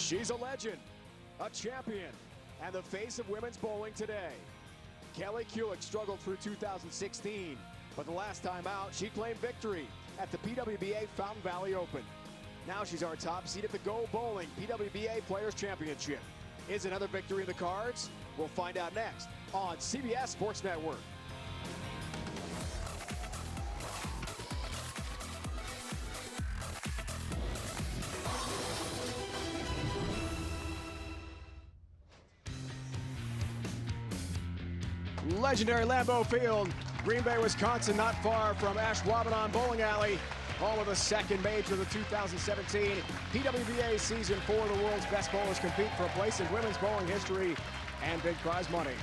She's a legend, a champion, and the face of women's bowling today. Kelly Kulick struggled through 2016, but the last time out, she claimed victory at the PWBA Fountain Valley Open. Now she's our top seed at the Go Bowling PWBA Players Championship. Is another victory in the cards? We'll find out next on CBS Sports Network. Legendary Lambeau Field, Green Bay, Wisconsin, not far from Ashwaubenon Bowling Alley, home of the second major of the 2017 PWBA season. 4 of the world's best bowlers compete for a place in women's bowling history and big prize money.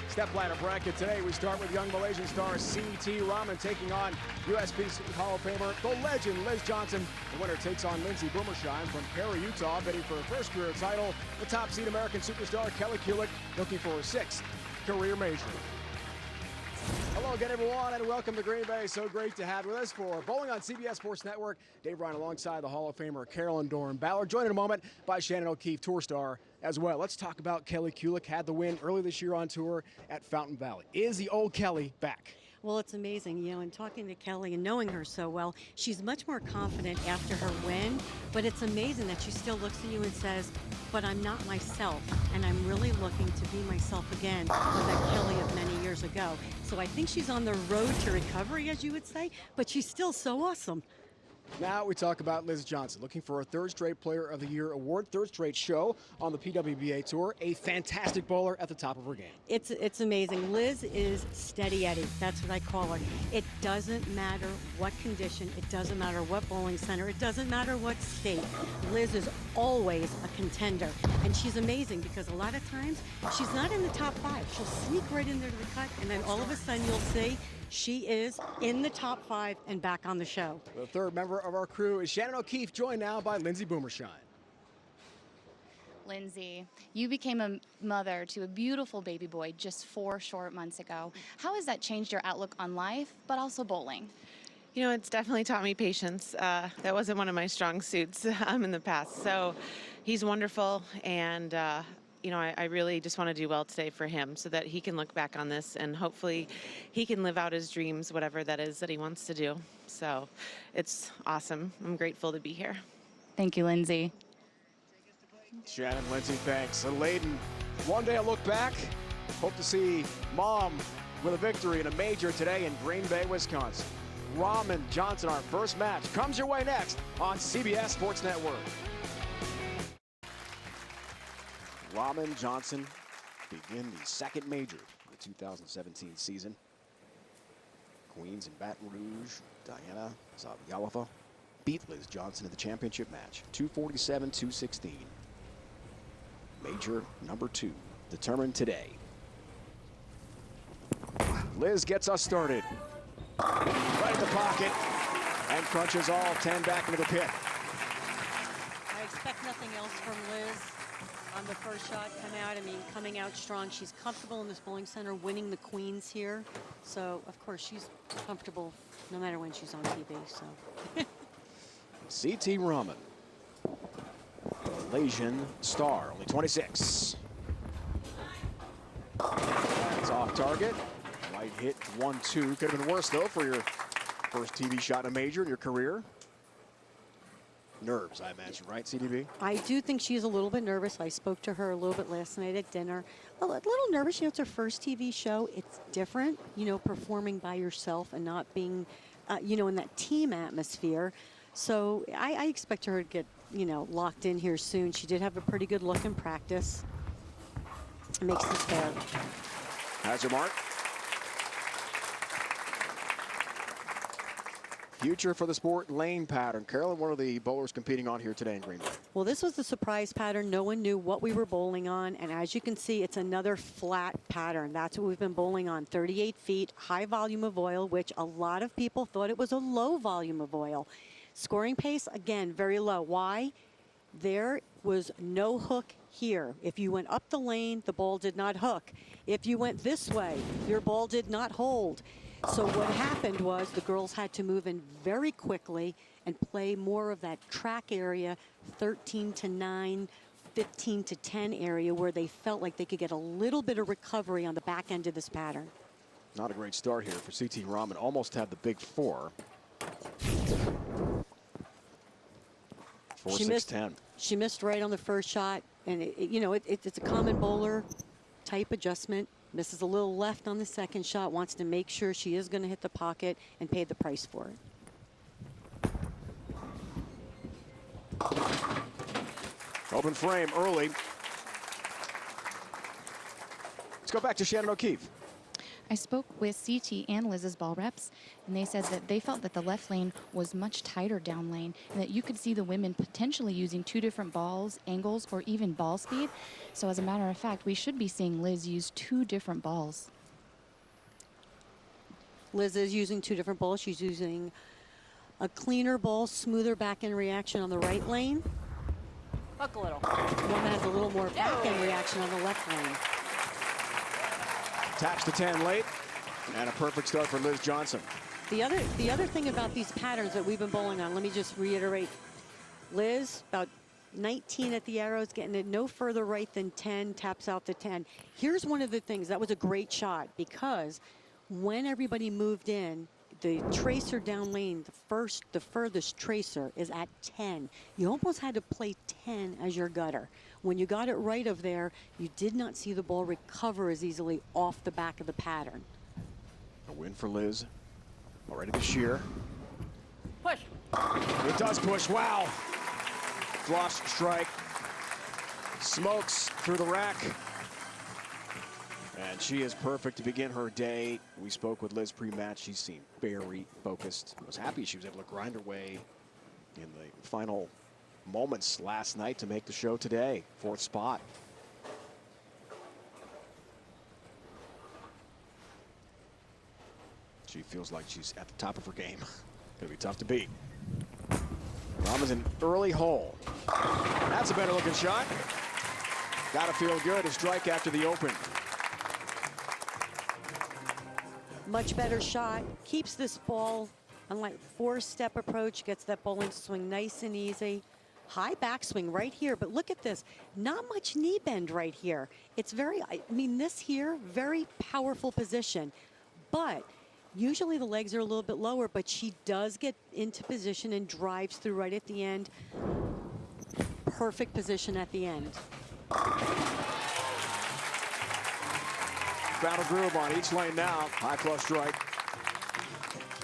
Step ladder bracket today, we start with young Malaysian star C.T. Rahman taking on USBC Hall of Famer, the legend Liz Johnson. The winner takes on Lindsey Boomersheim from Perry, Utah, bidding for her first career title. The top seed American superstar Kelly Kulick looking for her 6th career major. Hello again, everyone, and welcome to Green Bay. So great to have you with us for Bowling on CBS Sports Network. Dave Ryan alongside the Hall of Famer Carolyn Doran-Ballard, joined in a moment by Shannon O'Keefe, tour star as well. Let's talk about Kelly Kulick. Had the win early this year on tour at Fountain Valley. Is the old Kelly back? Well, it's amazing, you know, and talking to Kelly and knowing her so well, she's much more confident after her win, but it's amazing that she still looks at you and says, but I'm not myself, and I'm really looking to be myself again with that Kelly of many years ago. So I think she's on the road to recovery, as you would say, but she's still so awesome. Now we talk about Liz Johnson, looking for a 3rd straight Player of the Year award, 3rd straight show on the PWBA Tour. A fantastic bowler at the top of her game. It's amazing. Liz is steady Eddie. That's what I call her. It doesn't matter what condition. It doesn't matter what bowling center. It doesn't matter what state. Liz is always a contender. And she's amazing because a lot of times she's not in the top 5. She'll sneak right in there to the cut, and then all of a sudden you'll see she is in the top 5 and back on the show. The 3rd member of our crew is Shannon O'Keefe, joined now by Lindsey Boomersheim. Lindsey, you became a mother to a beautiful baby boy just 4 short months ago. How has that changed your outlook on life, but also bowling? You know, it's definitely taught me patience. That wasn't one of my strong suits in the past. So he's wonderful, and you know, I really just want to do well today for him so that he can look back on this and hopefully he can live out his dreams, whatever that is that he wants to do. So it's awesome. I'm grateful to be here. Thank you, Lindsey. Shannon, Lindsey, thanks. And Layden, one day I look back, hope to see Mom with a victory in a major today in Green Bay, Wisconsin. Rahman Johnson, our first match, comes your way next on CBS Sports Network. Rahman Johnson begin the 2nd major of the 2017 season. Queens and Baton Rouge, Diana Zavjalova beat Liz Johnson in the championship match, 247-216. Major number 2, determined today. Liz gets us started. Right in the pocket and crunches all 10 back into the pit. I expect nothing else from Liz. On the first shot, coming out strong. She's comfortable in this bowling center, winning the queens here. So, of course, she's comfortable no matter when she's on TV. So, C.T. Rahman, Malaysian star, only 26. That's off target. Right hit, 1-2. Could have been worse, though, for your first TV shot in a major in your career. Nerves, I imagine, right, CDB? I do think she's a little bit nervous. I spoke to her a little bit last night at dinner. A little nervous. You know, it's her first TV show. It's different, you know, performing by yourself and not being, you know, in that team atmosphere. So I expect her to get, you know, locked in here soon. She did have a pretty good look in practice. It makes this fair. Has her mark. Future for the sport, lane pattern. Carolyn, one of the bowlers competing on here today in Green Bay. Well, this was the surprise pattern. No one knew what we were bowling on. And as you can see, it's another flat pattern. That's what we've been bowling on. 38 feet, high volume of oil, which a lot of people thought it was a low volume of oil. Scoring pace, again, very low. Why? There was no hook here. If you went up the lane, the ball did not hook. If you went this way, your ball did not hold. So what happened was the girls had to move in very quickly and play more of that track area, 13 to 9, 15 to 10 area where they felt like they could get a little bit of recovery on the back end of this pattern. Not a great start here for CT Rahman. Almost had the big 4. 4-6-10. She missed right on the first shot, and it's a common bowler type adjustment. Misses a little left on the second shot, wants to make sure she is going to hit the pocket and pay the price for it. Open frame early. Let's go back to Shannon O'Keefe. I spoke with CT and Liz's ball reps, and they said that they felt that the left lane was much tighter down lane, and that you could see the women potentially using 2 different balls, angles, or even ball speed. So as a matter of fact, we should be seeing Liz use 2 different balls. Liz is using 2 different balls. She's using a cleaner ball, smoother back end reaction on the right lane. Hook a little. One that has a little more back end reaction on the left lane. Taps to 10 late, and a perfect start for Liz Johnson. The other thing about these patterns that we've been bowling on, let me just reiterate. Liz, about 19 at the arrows, getting it no further right than 10, taps out to 10. Here's one of the things, that was a great shot, because when everybody moved in, the tracer down lane, the furthest tracer is at 10. You almost had to play 10 as your gutter. When you got it right of there, you did not see the ball recover as easily off the back of the pattern. A win for Liz. Already the sheer. Push. It does push. Wow. Flush strike. Smokes through the rack. And she is perfect to begin her day. We spoke with Liz pre-match. She seemed very focused. I was happy she was able to grind her way in the final moments last night to make the show today. 4th spot. She feels like she's at the top of her game. Gonna be tough to beat. Rahman's an early hole. That's a better looking shot. Gotta feel good. A strike after the open. Much better shot. Keeps this ball, unlike 4-step approach, gets that bowling swing nice and easy. High backswing right here, but look at this. Not much knee bend right here. It's very, I mean, this here, very powerful position. But usually the legs are a little bit lower, but she does get into position and drives through right at the end. Perfect position at the end. Battle groove on each lane now. High flush strike.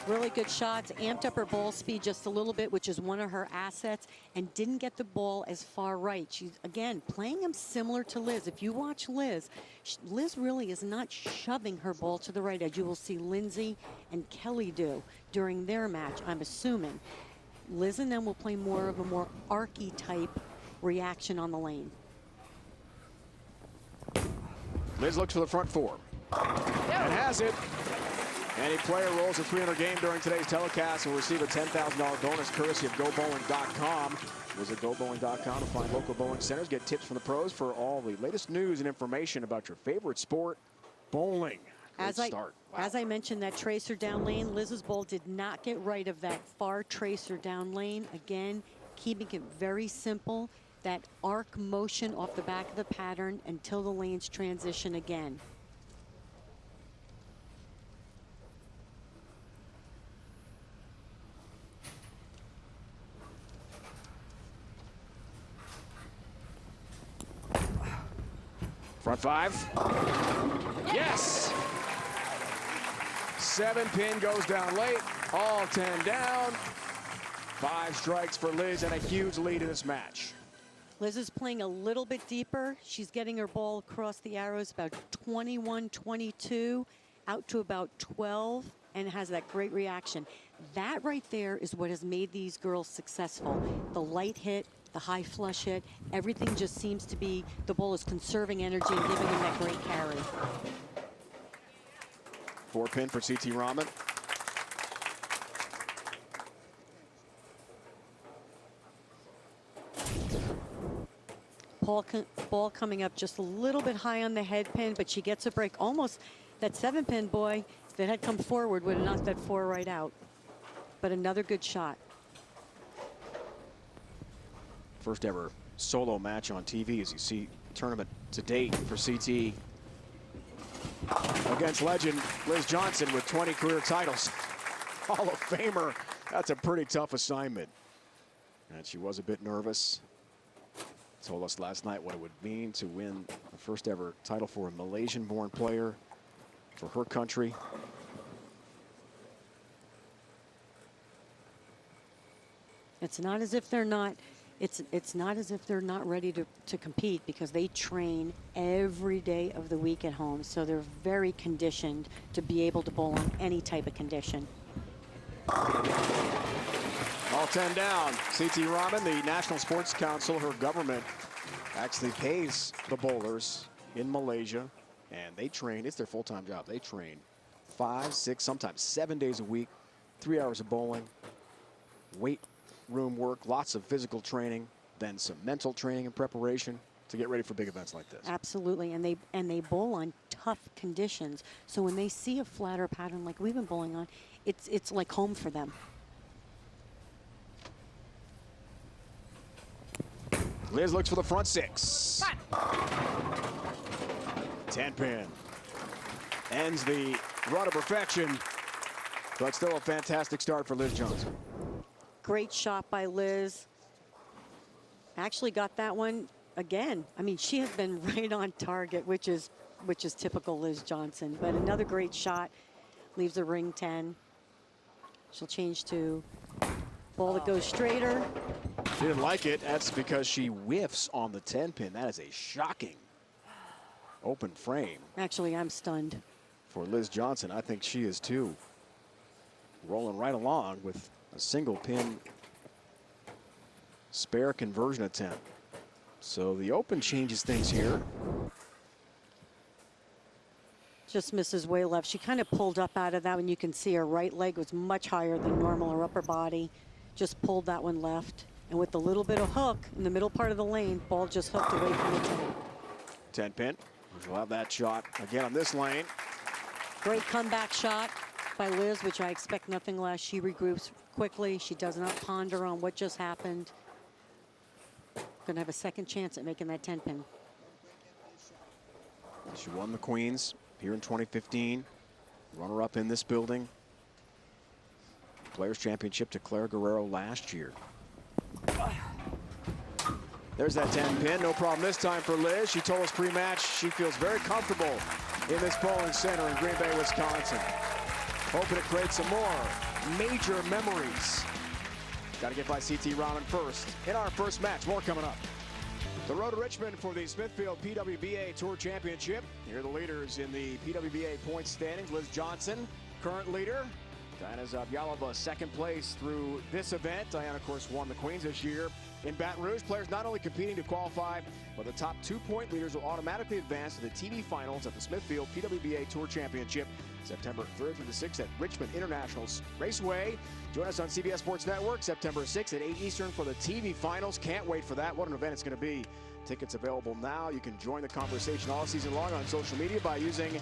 Really good shots, amped up her ball speed just a little bit, which is one of her assets, and didn't get the ball as far right. She's, again, playing them similar to Liz. If you watch Liz, Liz really is not shoving her ball to the right, as you will see Lindsay and Kelly do during their match, I'm assuming. Liz and them will play more of a more archy type reaction on the lane. Liz looks for the front 4. And has it. Any player rolls a 300 game during today's telecast will receive a $10,000 bonus courtesy of GoBowling.com. Visit GoBowling.com to find local bowling centers. Get tips from the pros for all the latest news and information about your favorite sport, bowling. Great start. Wow. As I mentioned, that tracer down lane, Liz's ball did not get right of that far tracer down lane. Again, keeping it very simple. That arc motion off the back of the pattern until the lanes transition again. Front 5. Yes! 7-pin goes down late. All 10 down. 5 strikes for Liz and a huge lead in this match. Liz is playing a little bit deeper. She's getting her ball across the arrows about 21, 22, out to about 12, and has that great reaction. That right there is what has made these girls successful. The light hit, the high flush hit, everything just seems to be, the ball is conserving energy and giving them that great carry. 4-pin for CT Rahman. Ball coming up just a little bit high on the head pin, but she gets a break. Almost that 7-pin, boy, if that had come forward, would have knocked that 4 right out. But another good shot. First ever solo match on TV, as you see tournament to date for CT against legend Liz Johnson with 20 career titles. Hall of Famer. That's a pretty tough assignment. And she was a bit nervous. Told us last night what it would mean to win the first ever title for a Malaysian-born player for her country. It's not as if they're not. It's not as if they're not ready to compete, because they train every day of the week at home. So they're very conditioned to be able to bowl on any type of condition. All 10 down. CT Rahman, the National Sports Council, her government, actually pays the bowlers in Malaysia, and they train. It's their full-time job. They train 5, 6, sometimes 7 days a week, 3 hours of bowling, weight room work, lots of physical training, then some mental training and preparation to get ready for big events like this. Absolutely, and they bowl on tough conditions. So when they see a flatter pattern like we've been bowling on, it's like home for them. Liz looks for the front 6. 10 pin. Ends the run of perfection, but still a fantastic start for Liz Johnson. Great shot by Liz. Actually got that one again. I mean, she has been right on target, which is typical Liz Johnson. But another great shot. Leaves the ring 10. She'll change to ball that goes straighter. She didn't like it. That's because she whiffs on the 10 pin. That is a shocking open frame. Actually, I'm stunned. For Liz Johnson, I think she is too. Rolling right along with a single pin spare conversion attempt. So the open changes things here. Just misses way left. She kind of pulled up out of that one. You can see her right leg was much higher than normal, her upper body. Just pulled that one left. And with the little bit of hook in the middle part of the lane, ball just hooked away from the 10. 10 pin. We'll have that shot again on this lane. Great comeback shot by Liz, which I expect nothing less. She regroups quickly. She does not ponder on what just happened. Going to have a second chance at making that 10 pin. She won the Queens here in 2015. Runner-up in this building. Players' Championship to Clara Guerrero last year. There's that 10 pin. No problem this time for Liz. She told us pre-match she feels very comfortable in this bowling center in Green Bay, Wisconsin. Hoping to create some more major memories. Got to get by CT Rahman first in our first match. More coming up. The road to Richmond for the Smithfield PWBA Tour Championship. Here are the leaders in the PWBA points standings. Liz Johnson, current leader. Diana Zavyalova, second place through this event. Diana, of course, won the Queens this year. In Baton Rouge, players not only competing to qualify, but the top 2-point leaders will automatically advance to the TV finals at the Smithfield PWBA Tour Championship, September 3rd through the 6th at Richmond International Raceway. Join us on CBS Sports Network, September 6th at 8 Eastern for the TV finals. Can't wait for that. What an event it's going to be. Tickets available now. You can join the conversation all season long on social media by using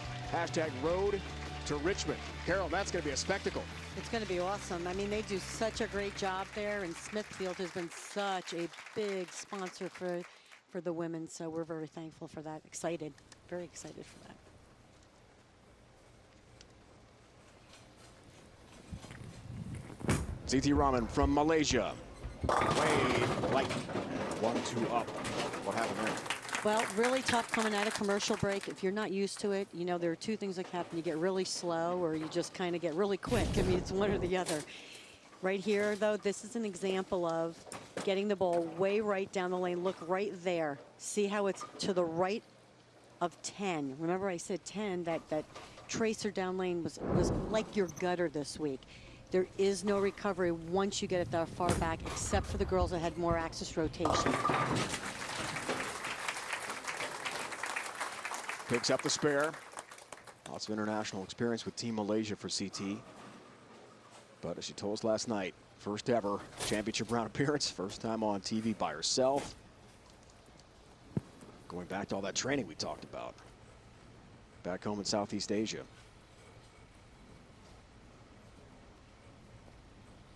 #Road to Richmond. Carol, that's going to be a spectacle. It's going to be awesome. I mean, they do such a great job there, and Smithfield has been such a big sponsor for the women, so we're very thankful for that. Excited, very excited for that. CT Rahman from Malaysia. Way light. 1-2 up. What happened there? Well, really tough coming out of commercial break. If you're not used to it, you know, there are two things that happen. You get really slow or you just kind of get really quick. I mean, it's one or the other. Right here, though, this is an example of getting the ball way right down the lane. Look right there. See how it's to the right of 10. Remember I said 10, that tracer down lane was like your gutter this week. There is no recovery once you get it that far back, except for the girls that had more axis rotation. Picks up the spare. Lots of international experience with Team Malaysia for CT. But as she told us last night, first ever championship round appearance, first time on TV by herself. Going back to all that training we talked about. Back home in Southeast Asia.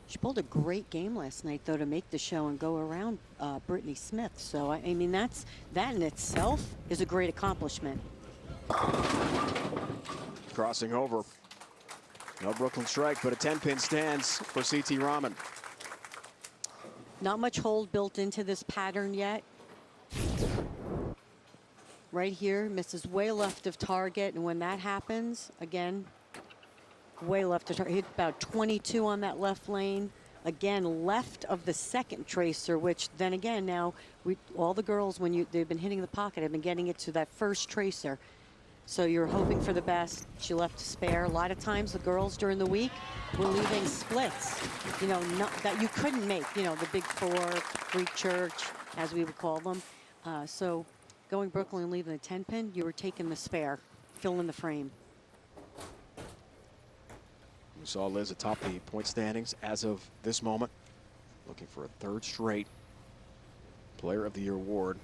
She pulled a great game last night, though, to make the show and go around Brittany Smith. So, I mean, that in itself is a great accomplishment. Crossing over. No Brooklyn strike, but a 10-pin stands for CT Raman. Not much hold built into this pattern yet. Right here, misses way left of target, and when that happens, again, way left of target. Hit about 22 on that left lane. Again, left of the second tracer, which then again, now all the girls, when they've been hitting the pocket, have been getting it to that first tracer. So you're hoping for the best. She left to spare. A lot of times the girls during the week were leaving splits, you know, that you couldn't make, you know, the big four, Greek church, as we would call them. So going Brooklyn and leaving the 10-pin, you were taking the spare, filling the frame. We saw Liz atop the point standings as of this moment, looking for a third straight Player of the Year award.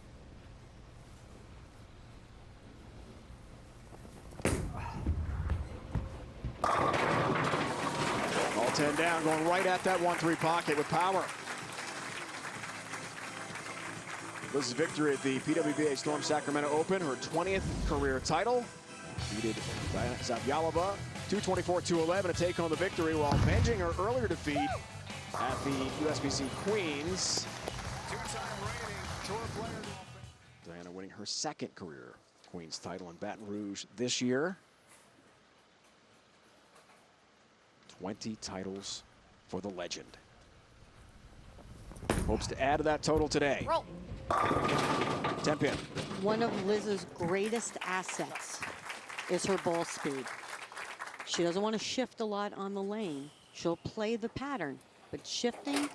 All 10 down, going right at that 1-3 pocket with power. Liz's victory at the PWBA Storm Sacramento Open, her 20th career title. Defeated Diana Zavjalova 224-211 to take home the victory while avenging her earlier defeat at the USBC Queens. Two-time reigning tour player. Diana winning her second career Queens title in Baton Rouge this year. 20 titles for the legend. Hopes to add to that total today. 10-pin. One of Liz's greatest assets is her ball speed. She doesn't want to shift a lot on the lane. She'll play the pattern, but shifting,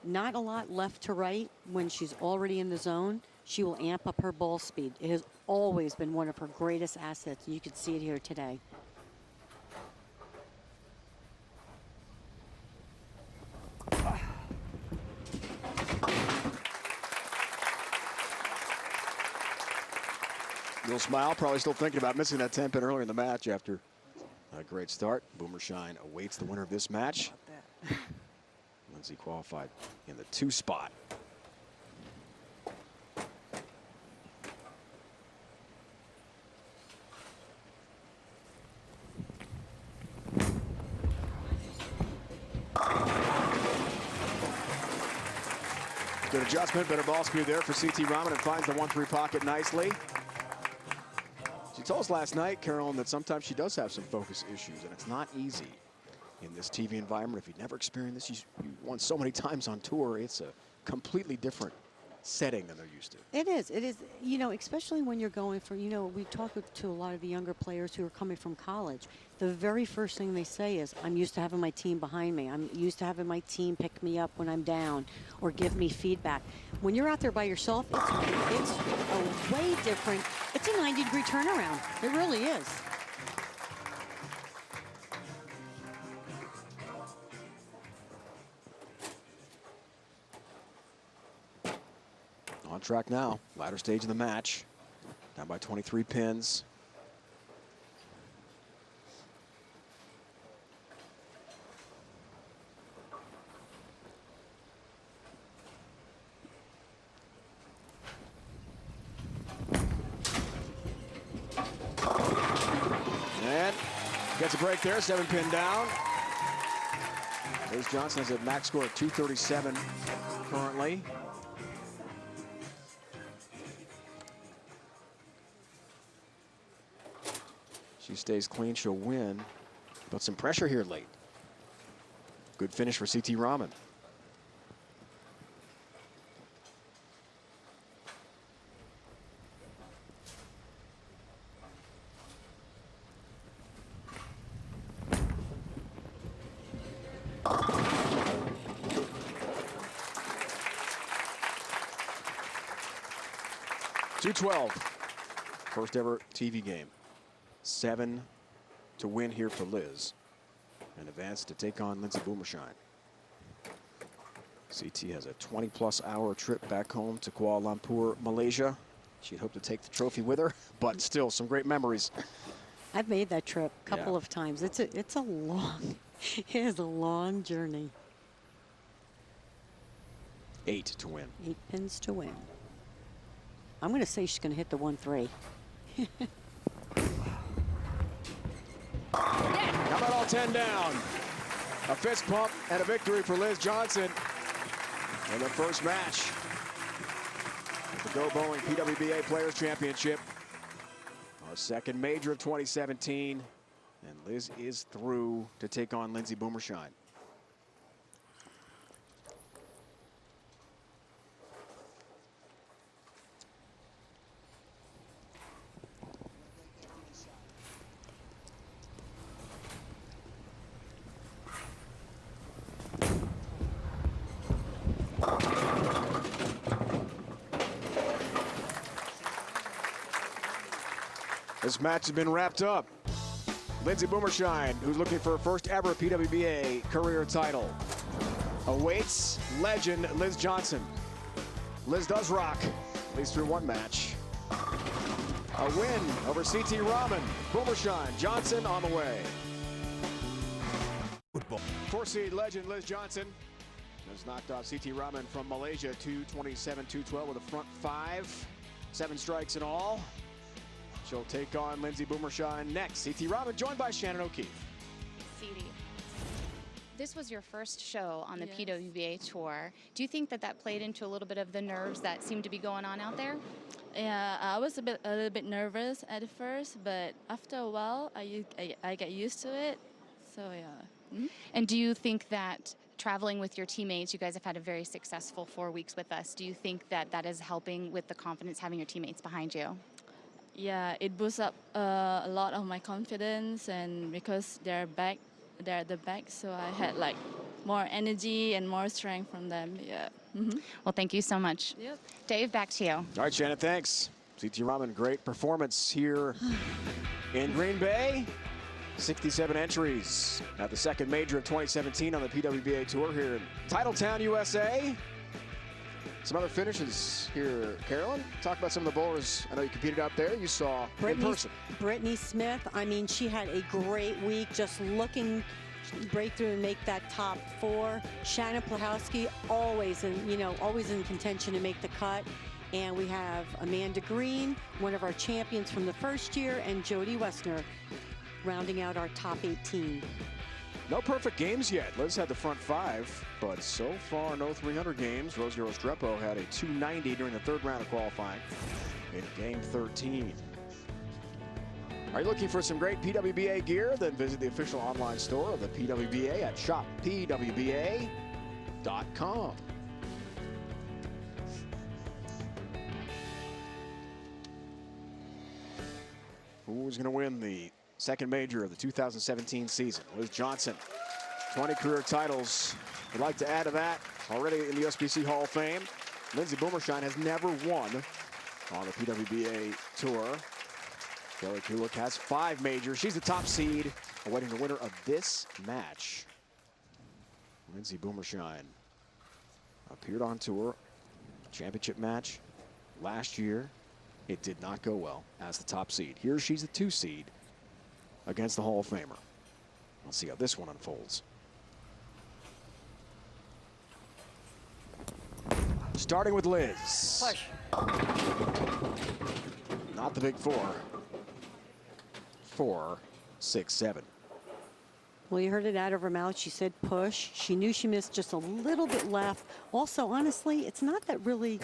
not a lot left to right when she's already in the zone. She will amp up her ball speed. It has always been one of her greatest assets. You could see it here today. Little smile, probably still thinking about missing that 10-pin earlier in the match after a great start. Boomershine awaits the winner of this match. Lindsay qualified in the 2 spot. Good adjustment, better ball speed there for CT Raman, and finds the 1-3 pocket nicely. She told us last night, Carolyn, that sometimes she does have some focus issues, and it's not easy in this TV environment. If you've never experienced this, you won so many times on tour, it's a completely different setting than they're used to. It is, you know, especially when you're going for, you know, we talk to a lot of the younger players who are coming from college. The very first thing they say is, I'm used to having my team behind me. I'm used to having my team pick me up when I'm down or give me feedback. When you're out there by yourself, it's a way different, it's a 90-degree turnaround. It really is. On track now, latter stage of the match, down by 23 pins. And gets a break there, 7-pin down. Liz Johnson has a max score of 237 currently. She stays clean, she'll win. But some pressure here late. Good finish for CT Raman. .212, first ever TV game. 7 to win here for Liz, and advance to take on Lindsay Boomershine. CT has a 20+ hour trip back home to Kuala Lumpur, Malaysia. She'd hope to take the trophy with her, but still some great memories. I've made that trip a couple of times. It is a long journey. 8 to win. 8 pins to win. I'm going to say she's going to hit the 1-3. How about all 10 down? A fist pump and a victory for Liz Johnson in the first match of the Go Bowling PWBA Players Championship. Our second major of 2017. And Liz is through to take on Lindsey Boomershine. This match has been wrapped up. Lindsey Boomershine, who's looking for her first ever PWBA career title, awaits legend Liz Johnson. Liz does rock, at least through one match. A win over CT Raman. Boomershine, Johnson on the way. 4-seed legend Liz Johnson has knocked off CT Raman from Malaysia, 227-212 with a front 5. 7 strikes in all. She'll take on Lindsey Boomershine next. CT Raman joined by Shannon O'Keefe. CD. This was your first show on the PWBA tour. Do you think that that played into a little bit of the nerves that seemed to be going on out there? Yeah, I was a little bit nervous at first, but after a while, I get used to it. So yeah. Mm-hmm. And do you think that traveling with your teammates, you guys have had a very successful 4 weeks with us. Do you think that that is helping with the confidence having your teammates behind you? Yeah, it boosts up a lot of my confidence, and because they're at the back, so I had like more energy and more strength from them. Yeah. Mm-hmm. Well, thank you so much. Yep. Dave, back to you. All right, Shannon, thanks. CT Raman, great performance here in Green Bay. 67 entries at the second major of 2017 on the PWBA Tour here in Titletown, USA. Some other finishes here, Carolyn. Talk about some of the bowlers I know you competed out there. You saw in person. Brittany Smith, I mean, she had a great week, just looking break through and make that top 4. Shannon Plahowski, always in contention to make the cut. And we have Amanda Green, one of our champions from the first year, and Jody Wessner rounding out our top 18. No perfect games yet. Liz had the front 5, but so far no 300 games. Rosie Restrepo had a 290 during the 3rd round of qualifying in game 13. Are you looking for some great PWBA gear? Then visit the official online store of the PWBA at shoppwba.com. Who's going to win the second major of the 2017 season? Liz Johnson, 20 career titles. We'd like to add to that, already in the USBC Hall of Fame. Lindsey Boomershine has never won on the PWBA Tour. Kelly Kulik has 5 majors. She's the top seed, awaiting the winner of this match. Lindsey Boomershine appeared on tour, championship match last year. It did not go well as the top seed. Here she's the 2 seed against the Hall of Famer. Let's see how this one unfolds. Starting with Liz. Push. Not the big 4. 4, 6, 7. Well, you heard it out of her mouth. She said push. She knew she missed just a little bit left. Also, honestly, it's not that really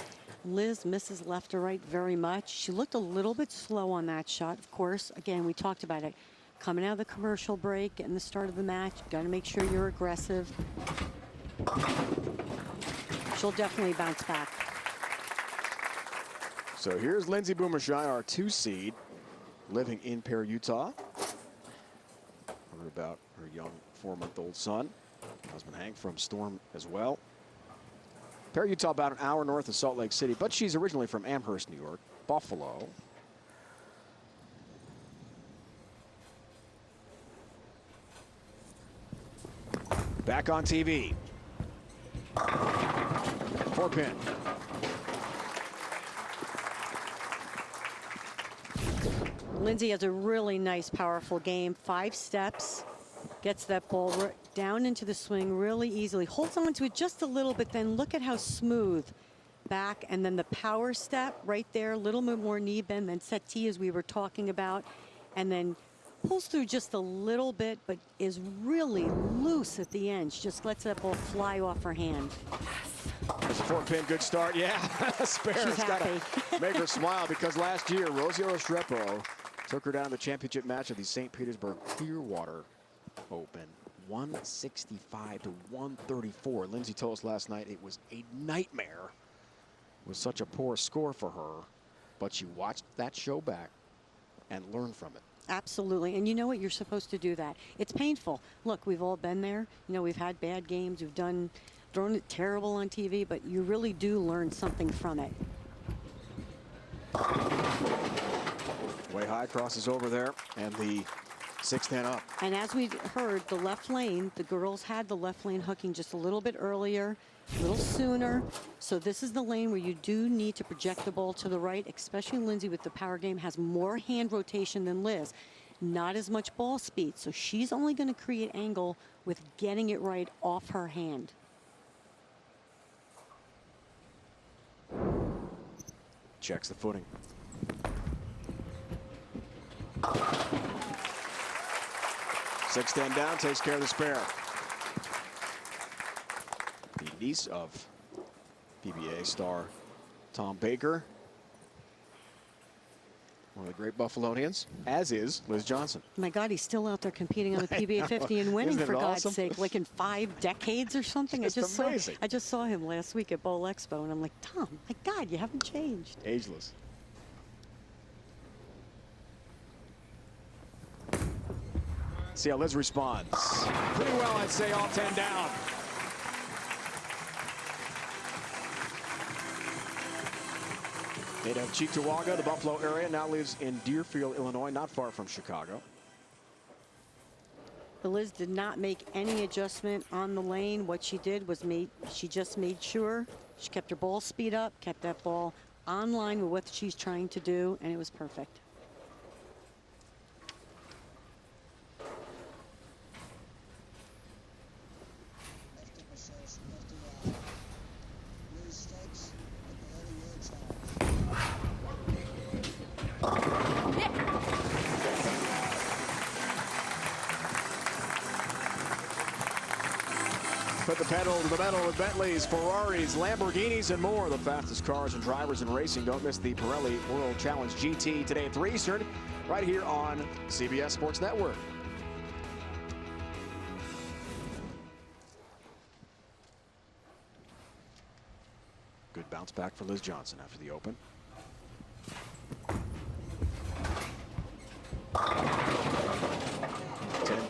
Liz misses left or right very much. She looked a little bit slow on that shot. Of course, again, we talked about it. Coming out of the commercial break, getting the start of the match, got to make sure you're aggressive. She'll definitely bounce back. So here's Lindsey Boomershine, our 2 seed, living in Pear, Utah. Heard about her young 4-month-old son. Husband Hank from Storm as well. Pear, Utah, about an hour north of Salt Lake City, but she's originally from Amherst, New York, Buffalo. Back on TV. 4-pin. Lindsey has a really nice, powerful game. 5 steps. Gets that ball down into the swing really easily. Holds on to it just a little bit, then look at how smooth back, and then the power step right there, a little bit more knee bend than settee as we were talking about, and then pulls through just a little bit, but is really loose at the end. She just lets that ball fly off her hand. There's a 4-pin, good start. Yeah, Spare's got to make her smile, because last year, Rosie Restrepo took her down in the championship match of the St. Petersburg Clearwater Open. 165 to 134. Lindsay told us last night it was a nightmare. It was such a poor score for her, but she watched that show back and learned from it. Absolutely. And you know what? You're supposed to do that. It's painful. Look, we've all been there. You know, we've had bad games. We've thrown it terrible on TV, but you really do learn something from it. Way high, crosses over there, and the 6-10 up. And as we heard, the left lane, the girls had the left lane hooking just a little bit earlier, a little sooner. So this is the lane where you do need to project the ball to the right, especially Lindsay with the power game, has more hand rotation than Liz. Not as much ball speed, so she's only going to create angle with getting it right off her hand. Checks the footing. Six-10 down, takes care of the spare. The niece of PBA star Tom Baker, one of the great Buffalonians, as is Liz Johnson. My God, he's still out there competing on the PBA 50 and winning, for God's awesome? sake, like in 5 decades or something. Just amazing. I just saw him last week at Bowl Expo, and I'm like, Tom, my God, you haven't changed. Ageless. See how Liz responds. Pretty well, I'd say, all 10 down. Native of Cheektowaga, the Buffalo area, now lives in Deerfield, Illinois, not far from Chicago. But Liz did not make any adjustment on the lane. What she did was she just made sure she kept her ball speed up, kept that ball on line with what she's trying to do, and it was perfect. Put the pedal to the metal with Bentleys, Ferraris, Lamborghinis, and more. The fastest cars and drivers in racing. Don't miss the Pirelli World Challenge GT today at 3 Eastern, right here on CBS Sports Network. Good bounce back for Liz Johnson after the open.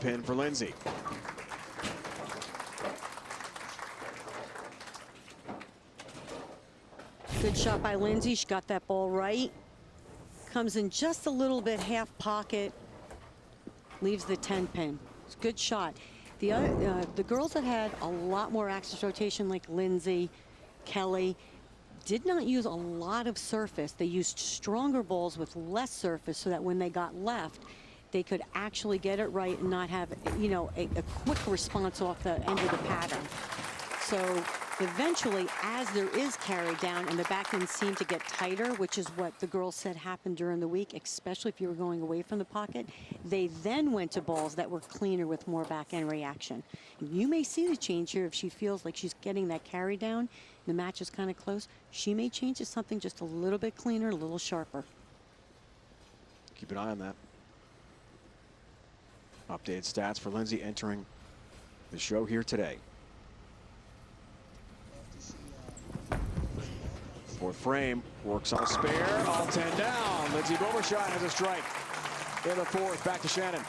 Pin for Lindsay. Good shot by Lindsay. She got that ball right. Comes in just a little bit half pocket. Leaves the 10 pin. It's a good shot. The girls that had a lot more axis rotation, like Lindsay, Kelly, did not use a lot of surface. They used stronger balls with less surface so that when they got left, they could actually get it right and not have, you know, a quick response off the end of the pattern. So eventually, as there is carry down and the back end seemed to get tighter, which is what the girls said happened during the week, especially if you were going away from the pocket, they then went to balls that were cleaner with more back end reaction. And you may see the change here if she feels like she's getting that carry down. The match is kind of close. She may change to something just a little bit cleaner, a little sharper. Keep an eye on that. Updated stats for Lindsay entering the show here today. Fourth frame, works on a spare, all 10 down. Lindsay Bobershot has a strike in the fourth. Back to Shannon.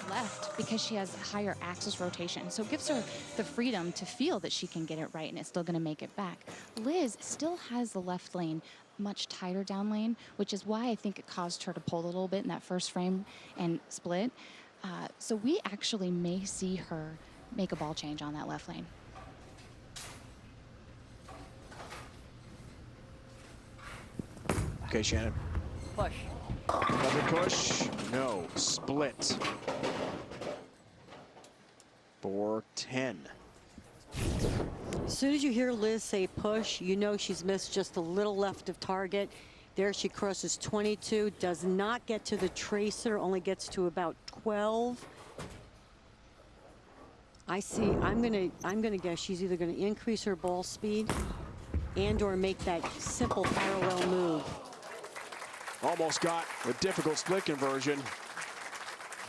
Left because she has higher axis rotation, so it gives her the freedom to feel that she can get it right and it's still going to make it back. Liz still has the left lane much tighter down lane, which is why I think it caused her to pull a little bit in that first frame and split. So we actually may see her make a ball change on that left lane. Okay, Shannon. Push. Double push, no, split. 4-10. As soon as you hear Liz say push, you know she's missed just a little left of target. There she crosses 22, does not get to the tracer, only gets to about 12. I'm gonna guess she's either gonna increase her ball speed and or make that simple parallel move. Almost got a difficult split conversion.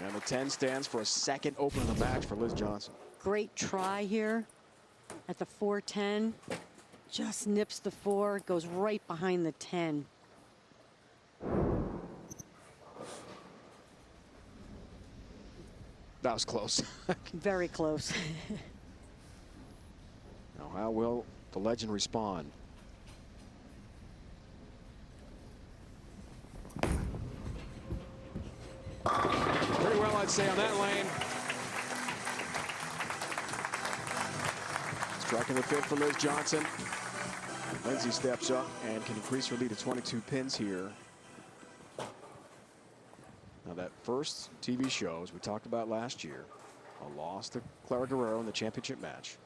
And the 10 stands for a second open of the match for Liz Johnson. Great try here at the 4-10. Just nips the 4, goes right behind the 10. That was close. Very close. Now, how will the legend respond? Pretty well, I'd say, on that lane. Striking the 5th for Liz Johnson. Lindsay steps up and can increase her lead to 22 pins here. Now, that first TV show, as we talked about last year, a loss to Clara Guerrero in the championship match.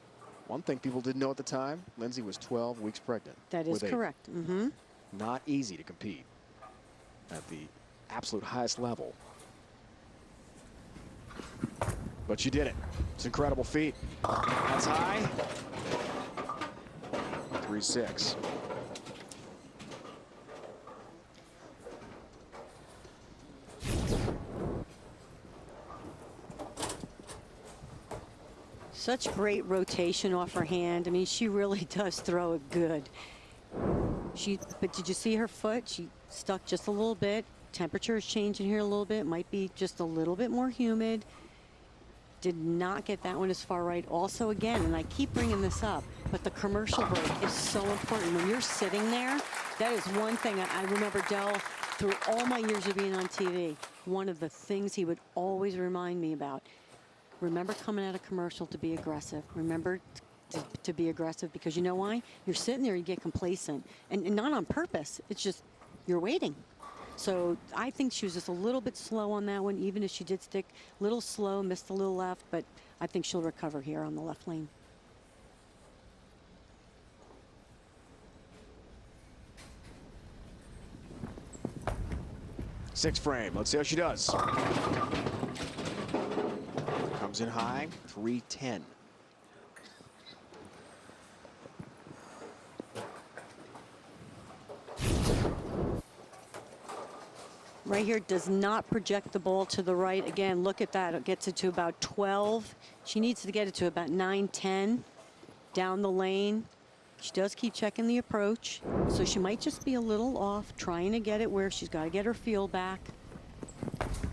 One thing people didn't know at the time, Lindsay was 12 weeks pregnant. That is correct. Not easy to compete at the absolute highest level. But she did it. It's an incredible feat. That's high. 3-6. Such great rotation off her hand. I mean, she really does throw it good. But did you see her foot? She stuck just a little bit. Temperature is changing here a little bit. Might be just a little bit more humid. Did not get that one as far right. Also, again, and I keep bringing this up, but the commercial break is so important. When you're sitting there, that is one thing I remember Del, through all my years of being on TV, one of the things he would always remind me about. Remember coming out of commercial to be aggressive. Remember to be aggressive, because you know why? You're sitting there, you get complacent. And not on purpose. It's just you're waiting. So I think she was just a little bit slow on that one, even if she did stick a little slow, missed a little left, but I think she'll recover here on the left lane. Sixth frame. Let's see how she does. Comes in high, 3-10. Right here, does not project the ball to the right. Again, look at that. It gets it to about 12. She needs to get it to about 9-10 down the lane. She does keep checking the approach, so she might just be a little off, trying to get it where she's got to get her feel back.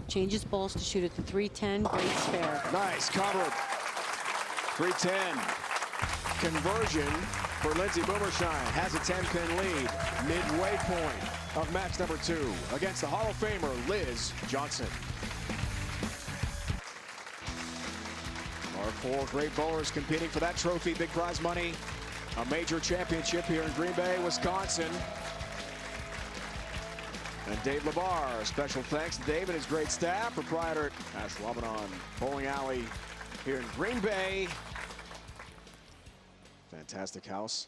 Changes balls to shoot at the 3-10. Great spare. Nice cover. 3-10. Conversion for Lindsay Boomershine. Has a 10-pin lead. Midway point of match number 2 against the Hall of Famer Liz Johnson. Our 4 great bowlers competing for that trophy, big prize money, a major championship here in Green Bay, Wisconsin. And Dave LeBar, special thanks to Dave and his great staff, proprietor at Ashwaubenon Bowling Alley here in Green Bay. Fantastic house.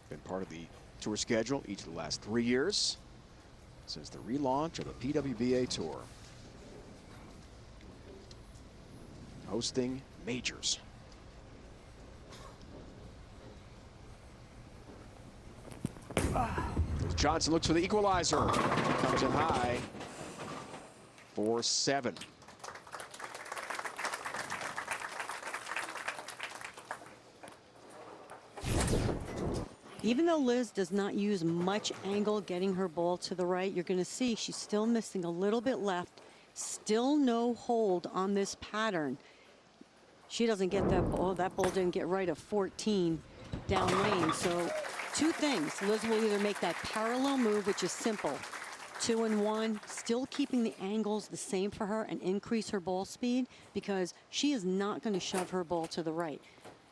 Been part of the tour schedule each of the last 3 years since the relaunch of the PWBA Tour. Hosting majors. Johnson looks for the equalizer. Comes in high. 4-7. Even though Liz does not use much angle getting her ball to the right, you're going to see she's still missing a little bit left. Still no hold on this pattern. She doesn't get that ball. That ball didn't get right of 14 down lane. So 2 things. Liz will either make that parallel move, which is simple, 2 and 1, still keeping the angles the same for her and increase her ball speed, because she is not going to shove her ball to the right.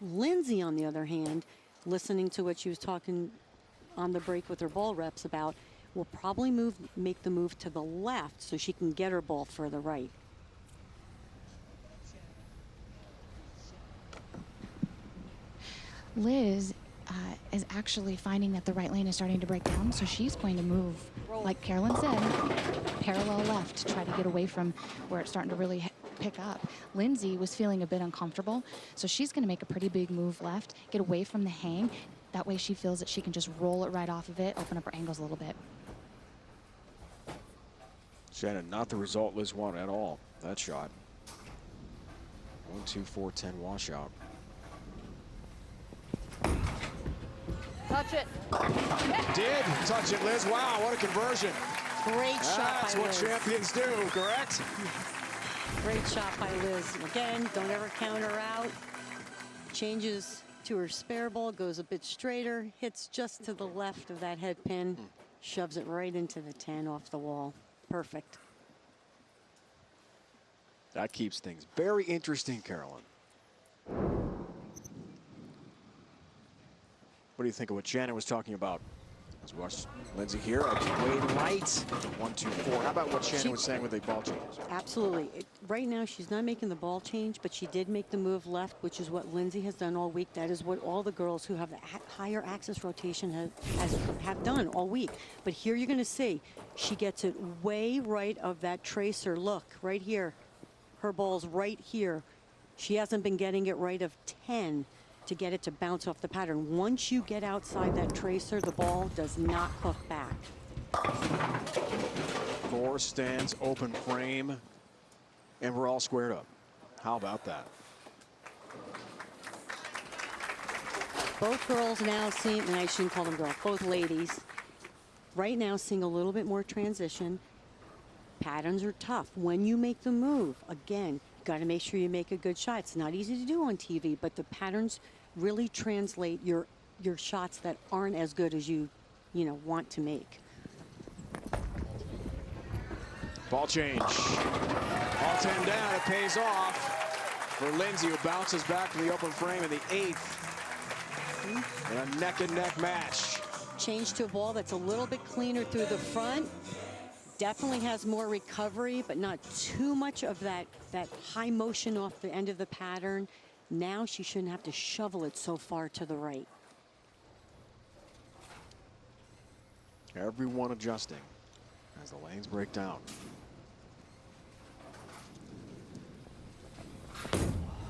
Lindsay, on the other hand, listening to what she was talking on the break with her ball reps about, will probably make the move to the left so she can get her ball further right. Liz is actually finding that the right lane is starting to break down, so she's going to move, like Carolyn said, parallel left to try to get away from where it's starting to really pick up. Lindsay was feeling a bit uncomfortable, so she's going to make a pretty big move left, get away from the hang. That way she feels that she can just roll it right off of it, open up her angles a little bit. Shannon, not the result Liz wanted at all. That shot. 1-2-4-10 washout. Touch it. Did touch it, Liz. Wow, what a conversion. Great shot That's by what Liz. champions do, correct? Great shot by Liz. Again, don't ever count her out. Changes to her spare ball, goes a bit straighter, hits just to the left of that head pin, shoves it right into the 10 off the wall. Perfect. That keeps things very interesting, Carolyn. What do you think of what Shannon was talking about? Let's watch Lindsay here. Way light. 1-2-4. How about what Shannon was saying with the ball change? Absolutely. Right now, she's not making the ball change, but she did make the move left, which is what Lindsay has done all week. That is what all the girls who have the higher axis rotation have done all week. But here you're going to see she gets it way right of that tracer. Look, right here. Her ball's right here. She hasn't been getting it right of 10 to get it to bounce off the pattern. Once you get outside that tracer, the ball does not hook back. 4 stands, open frame, and we're all squared up. How about that? Both girls now seeing, and I shouldn't call them girls, both ladies, right now seeing a little bit more transition. Patterns are tough. When you make the move, again, you got to make sure you make a good shot. It's not easy to do on TV, but the patterns really translate your shots that aren't as good as you want to make. Ball change. All 10 down. It pays off for Lindsay, who bounces back to the open frame in the 8th. And a neck-and-neck match. Change to a ball that's a little bit cleaner through the front. Definitely has more recovery, but not too much of that high motion off the end of the pattern. Now she shouldn't have to shovel it so far to the right. Everyone adjusting as the lanes break down.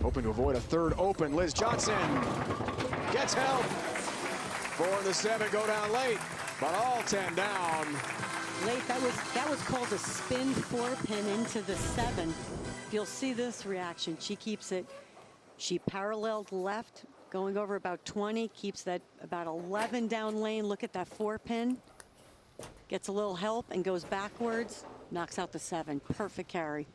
Hoping to avoid a third open. Liz Johnson gets help. 4 and the 7 go down late, but all 10 down. Late, that was called a spin 4-pin into the 7. You'll see this reaction. She keeps it. She paralleled left, going over about 20, keeps that about 11 down lane. Look at that 4-pin. Gets a little help and goes backwards, knocks out the 7. Perfect carry.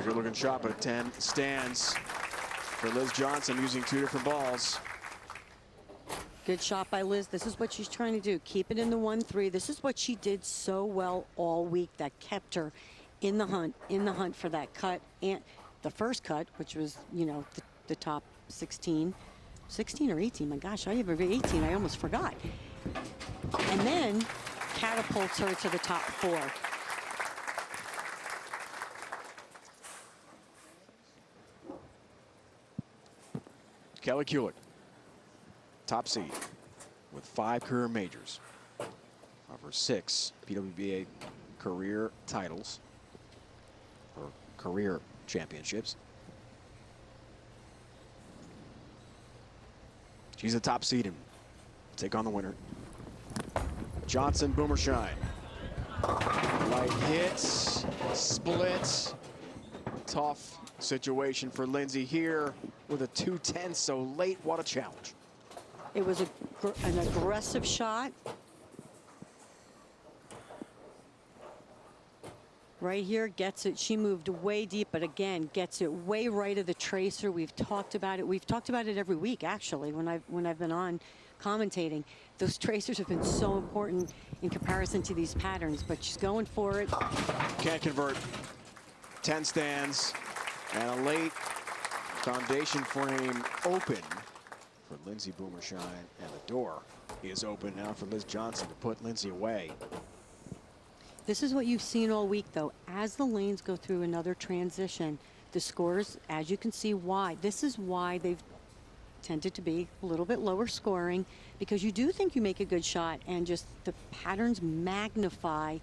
Looking shot, but 10 stands for Liz Johnson using 2 different balls. Good shot by Liz. This is what she's trying to do. Keep it in the 1-3. This is what she did so well all week that kept her in the hunt for that cut. And the first cut, which was, the top 16 or 18. My gosh, I even 18. I almost forgot. And then catapults her to the top 4. Kelly Kulick, top seed with 5 career majors of her 6 PWBA career titles or career championships. She's a top seed and take on the winner. Johnson, Boomershine. Light hits, splits. Tough situation for Lindsay here with a 2-10 so late. What a challenge. It was an aggressive shot. Right here, gets it. She moved way deep, but again, gets it way right of the tracer. We've talked about it. We've talked about it every week, actually, when I've been on commentating. Those tracers have been so important in comparison to these patterns, but she's going for it. Can't convert. 10 stands and a late foundation frame open for Lindsey Boomershine, and the door is open now for Liz Johnson to put Lindsey away. This is what you've seen all week, though. As the lanes go through another transition, the scores, as you can see, why. This is why they've tended to be a little bit lower scoring, because you do think you make a good shot, and just the patterns magnify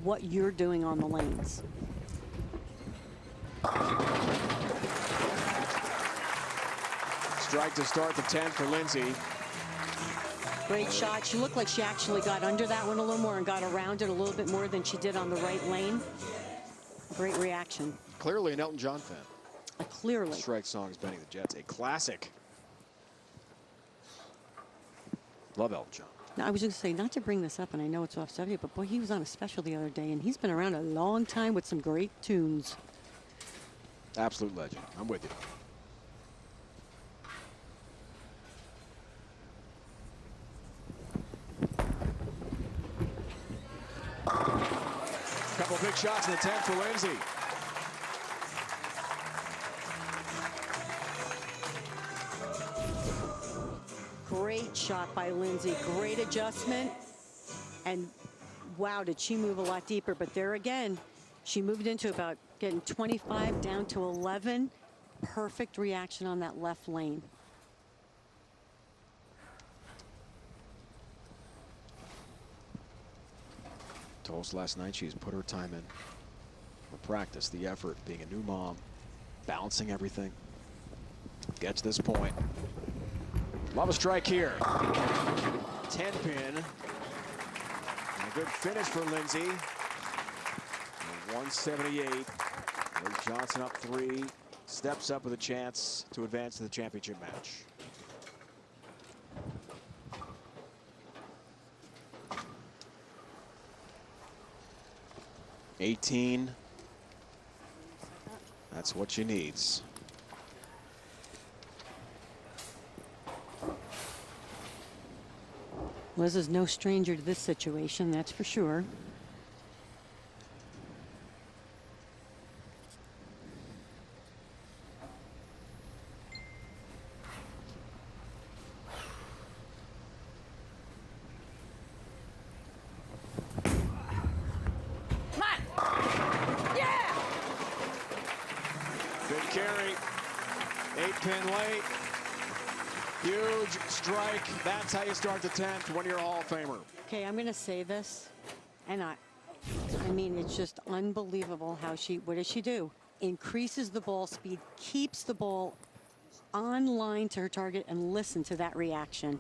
what you're doing on the lanes. Strike to start the 10 for Lindsey. Great shot. She looked like she actually got under that one a little more and got around it a little bit more than she did on the right lane. Great reaction. Clearly an Elton John fan. Clearly. Strike song is Benny the Jets, a classic. Love Elton John. Now, I was going to say, not to bring this up, and I know it's off subject, but boy, he was on a special the other day, and he's been around a long time with some great tunes. Absolute legend. I'm with you. Couple big shots in the 10 for Lindsey. Great shot by Lindsey. Great adjustment. And wow, did she move a lot deeper. But there again, she moved into about getting 25 down to 11. Perfect reaction on that left lane. Told us last night she's put her time in for practice, the effort, being a new mom, balancing everything. Gets this point. Love a strike here. 10 pin. And a good finish for Lindsey. 178. Liz Johnson up 3. Steps up with a chance to advance to the championship match. $18. That's what she needs. Liz is no stranger to this situation, that's for sure. Big carry. 8-pin late. Huge strike. That's how you start the 10th when you're a Hall of Famer. Okay, I'm going to say this, and I mean, it's just unbelievable how what does she do? Increases the ball speed, keeps the ball on line to her target, and listen to that reaction.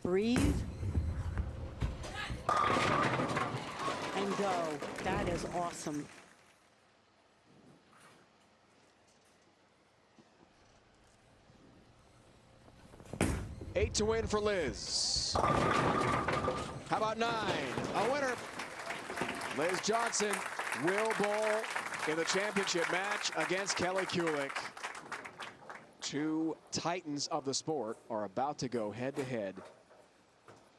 Breathe. And go. That is awesome. Eight to win for Liz. How about 9? A winner. Liz Johnson will bowl in the championship match against Kelly Kulick. Two titans of the sport are about to go head-to-head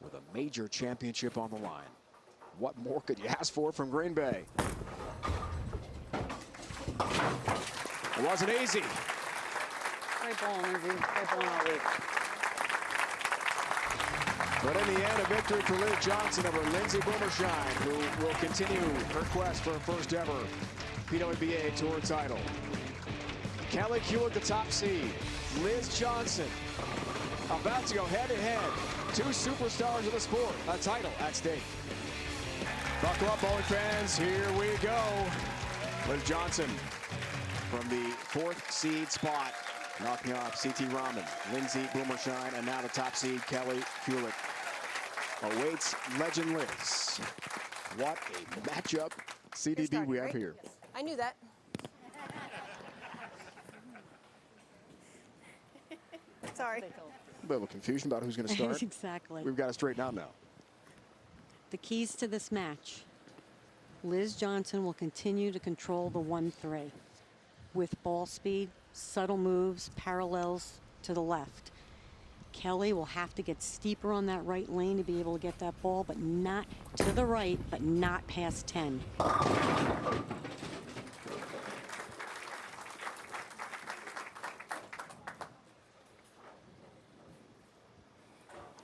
with a major championship on the line. What more could you ask for from Green Bay? It wasn't easy. Great ball, Lindsey. Great ball all week. But in the end, a victory for Liz Johnson over Lindsey Boomershine, who will continue her quest for her first ever PWBA Tour title. Kelly Kulick, the top seed. Liz Johnson about to go head-to-head. Two superstars of the sport, a title at stake. Buckle up, bowling fans. Here we go. Liz Johnson from the 4th seed spot, knocking off C.T. Rahman, Lindsey Boomershine, and now the top seed, Kelly Kulick. Awaits legend Liz. What a matchup, CDB, we have here. I knew that. Sorry. A bit of a confusion about who's going to start. Exactly. We've got to straighten out now. The keys to this match. Liz Johnson will continue to control the 1-3 with ball speed, subtle moves, parallels to the left. Kelly will have to get steeper on that right lane to be able to get that ball, but not to the right, but not past 10.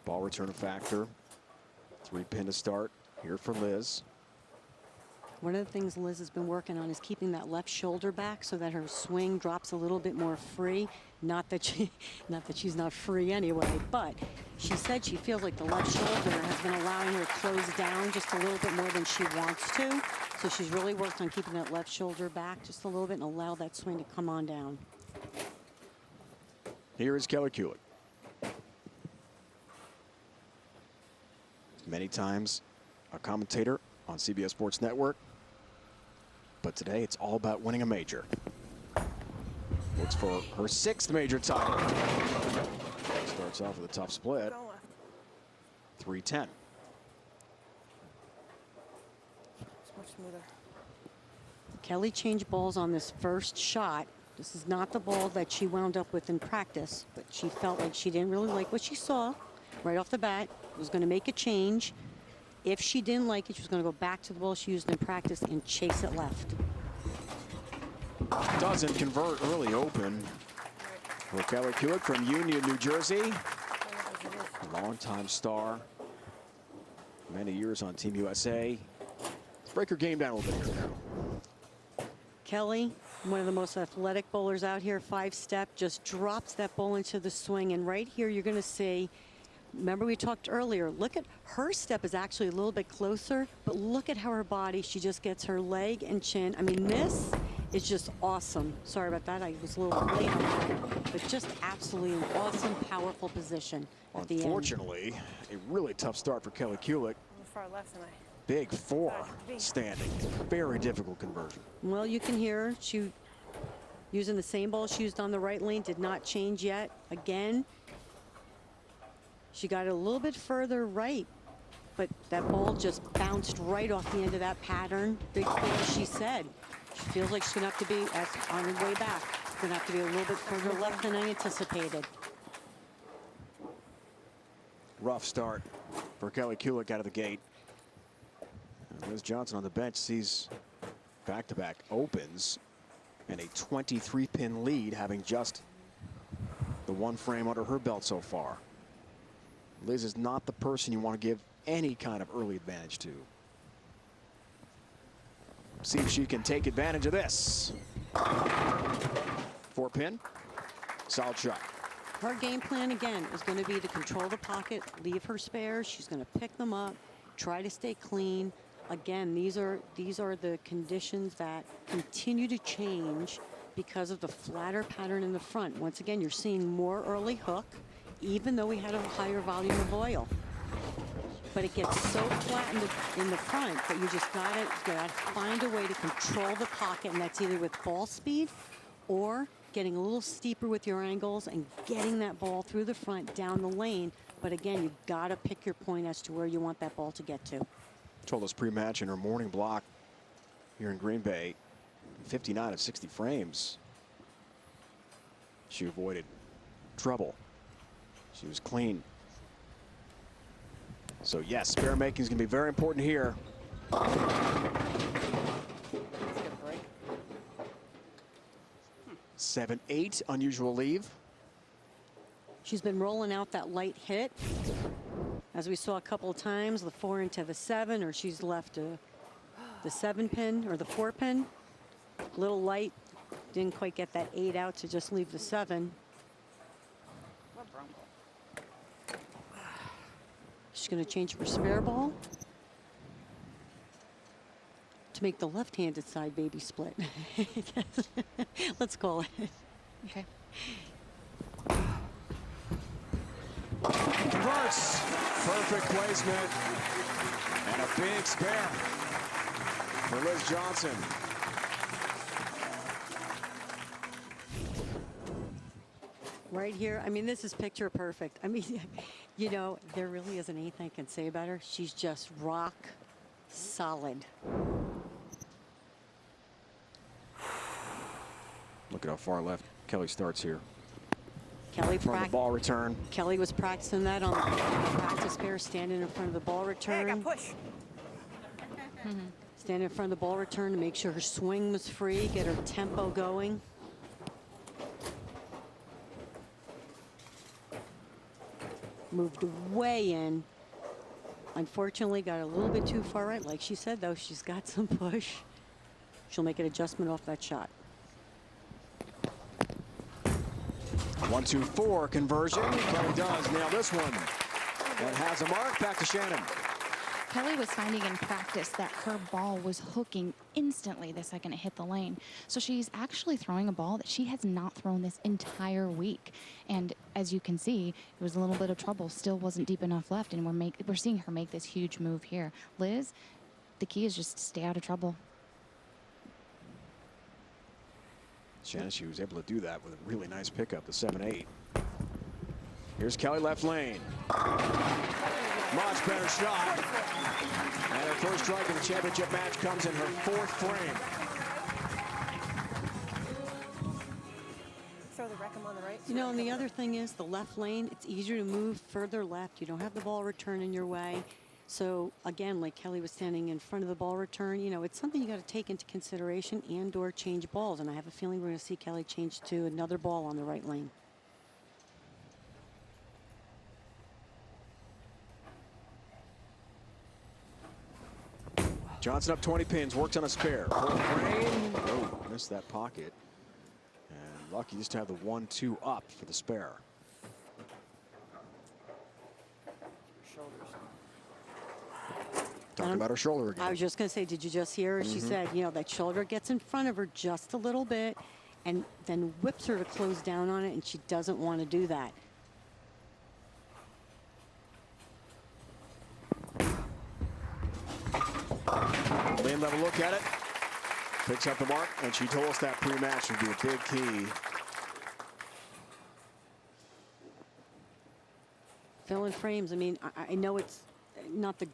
Ball return a factor. 3-pin to start here for Liz. One of the things Liz has been working on is keeping that left shoulder back so that her swing drops a little bit more free. Not that she's not free anyway, but she said she feels like the left shoulder has been allowing her to close down just a little bit more than she wants to. So she's really worked on keeping that left shoulder back just a little bit and allow that swing to come on down. Here is Kelly Kulick. Many times a commentator on CBS Sports Network, but today it's all about winning a major. Looks for her 6th major title. Starts off with a tough split. 3-10. It's much smoother. Kelly changed balls on this first shot. This is not the ball that she wound up with in practice, but she felt like she didn't really like what she saw right off the bat. Was going to make a change. If she didn't like it, she was going to go back to the ball she used in practice and chase it left. Doesn't convert early open for Kelly Kulick from Union, New Jersey. Longtime star. Many years on Team USA. Let's break her game down a little bit here now. Kelly, one of the most athletic bowlers out here, 5-step, just drops that ball into the swing. And right here, you're going to see, remember we talked earlier, look at her step is actually a little bit closer, but look at how her body, she just gets her leg and chin. I mean, this is just awesome. Sorry about that, I was a little late on that, but just absolutely an awesome, powerful position at the end. Unfortunately, a really tough start for Kelly Kulick. Far left than I. Big 4 standing. Very difficult conversion. Well, you can hear her. She using the same ball she used on the right lane, did not change yet. Again, she got it a little bit further right, but that ball just bounced right off the end of that pattern. Big 4, she said. She feels like she's going to have to be, on her way back, going to have to be a little bit further left than I anticipated. Rough start for Kelly Kulick out of the gate. And Liz Johnson on the bench sees back-to-back opens and a 23-pin lead, having just the 1 frame under her belt so far. Liz is not the person you want to give any kind of early advantage to. See if she can take advantage of this. 4-pin, solid shot. Her game plan, again, is going to be to control the pocket, leave her spares. She's going to pick them up, try to stay clean. Again, these are the conditions that continue to change because of the flatter pattern in the front. Once again, you're seeing more early hook, even though we had a higher volume of oil. But it gets so flat in the front that you just gotta find a way to control the pocket, and that's either with ball speed or getting a little steeper with your angles and getting that ball through the front down the lane. But again, you've got to pick your point as to where you want that ball to get to. Told us pre-match in her morning block here in Green Bay, 59 of 60 frames. She avoided trouble. She was clean. So yes, spare making is going to be very important here. 7-8, unusual leave. She's been rolling out that light hit, as we saw a couple of times, the 4 into the 7, or she's left the 7-pin or the 4-pin. Little light, didn't quite get that 8 out to just leave the 7. She's going to change her spare ball to make the left-handed side baby split. Let's call it. Okay. Converts. Perfect placement. And a big spare for Liz Johnson. Right here, I mean, this is picture perfect. I mean, you know, there really isn't anything I can say about her. She's just rock solid. Look at how far left Kelly starts here. Kelly From the ball return. Kelly was practicing that on the practice pair, standing in front of the ball return. Hey, I got push. Stand in front of the ball return to make sure her swing was free, get her tempo going. Moved way in. Unfortunately, got a little bit too far right. Like she said, though, she's got some push. She'll make an adjustment off that shot. 1-2-4 conversion. Kelly does nail this one. That has a mark. Back to Shannon. Kelly was finding in practice that her ball was hooking instantly the second it hit the lane. So she's actually throwing a ball that she has not thrown this entire week. And as you can see, it was a little bit of trouble. Still wasn't deep enough left. And we're seeing her make this huge move here. Liz, the key is just to stay out of trouble. Shannon, she was able to do that with a really nice pickup, the 7-8. Here's Kelly left lane. Much better shot. And her first strike in the championship match comes in her 4th frame. Throw the wreck 'em on the right. You know, and the other thing is the left lane, it's easier to move further left. You don't have the ball return in your way. So again, like Kelly was standing in front of the ball return, you know, it's something you got to take into consideration and or change balls. And I have a feeling we're going to see Kelly change to another ball on the right lane. Johnson up 20 pins, works on a spare. Full frame. Oh, missed that pocket. And lucky just to have the 1-2 up for the spare. Talking about her shoulder again. I was just going to say, did you just hear her? She said, you know, that shoulder gets in front of her just a little bit and then whips her to close down on it, and she doesn't want to do that. Lynn let a look at it. Picks up the mark, and she told us that pre-match would be a big key. Filling frames. I mean, I know it's not the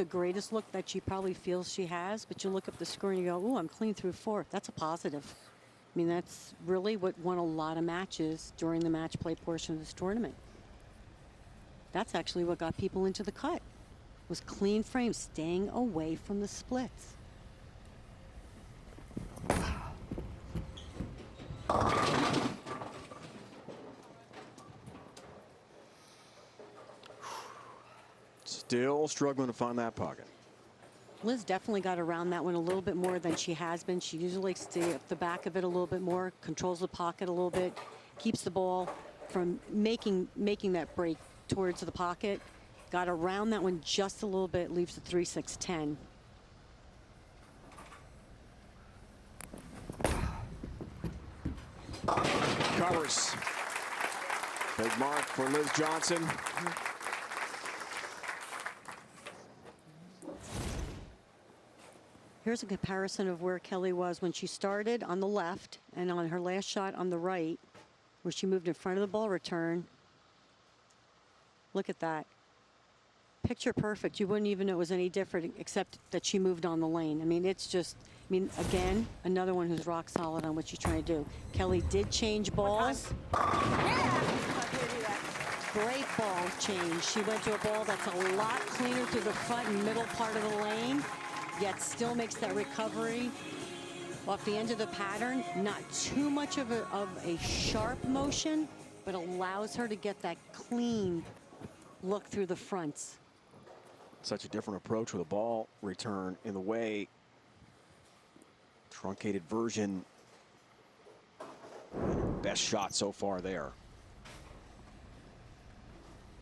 greatest look that she probably feels she has, but you look up the score and you go, "Ooh, I'm clean through 4th." That's a positive. I mean, that's really what won a lot of matches during the match play portion of this tournament. That's actually what got people into the cut. Was clean frames, staying away from the splits. Still struggling to find that pocket. Liz definitely got around that one a little bit more than she has been. She usually stays at the back of it a little bit more, controls the pocket a little bit, keeps the ball from making that break towards the pocket. Got around that one just a little bit, leaves the 3-6-10. Covers. Big mark for Liz Johnson. Here's a comparison of where Kelly was when she started on the left and on her last shot on the right, where she moved in front of the ball return. Look at that. Picture perfect. You wouldn't even know it was any different except that she moved on the lane. I mean, it's just, I mean, again, another one who's rock solid on what she's trying to do. Kelly did change balls. Great ball change. She went to a ball that's a lot cleaner through the front and middle part of the lane, yet still makes that recovery off the end of the pattern. Not too much of a sharp motion, but allows her to get that clean look through the fronts. Such a different approach with a ball return in the way. Truncated version. Best shot so far there.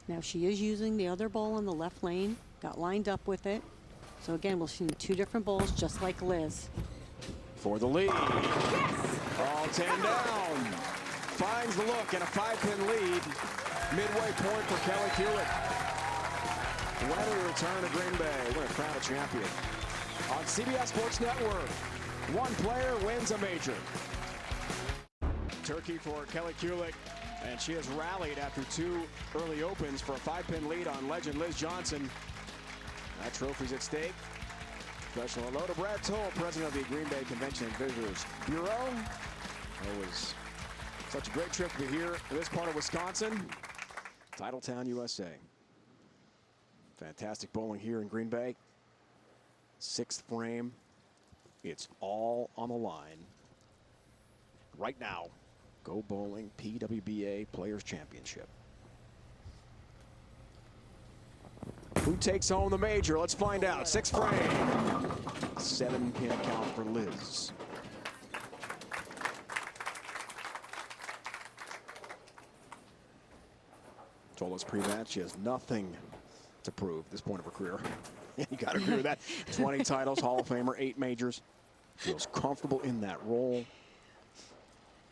Now she is using the other ball on the left lane, got lined up with it. So again, we'll see 2 different balls just like Liz. For the lead. All 10 down. Finds the look and a 5-pin lead. Midway point for Kelly Kulick. When we return to Green Bay, we're going to crown a champion. On CBS Sports Network, one player wins a major. Turkey for Kelly Kulick, and she has rallied after 2 early opens for a 5-pin lead on legend Liz Johnson. That trophy's at stake. Special hello to Brad Toll, president of the Green Bay Convention and Visitors Bureau. It was such a great trip to be here in this part of Wisconsin. Titletown, USA. Fantastic bowling here in Green Bay. 6th frame. It's all on the line. Right now, Go Bowling PWBA Players Championship. Who takes home the major? Let's find out. 6th frame. 7-pin count for Liz. Told us pre-match she has nothing to prove at this point of her career. You got to agree with that. 20 titles, Hall of Famer, 8 majors. Feels comfortable in that role.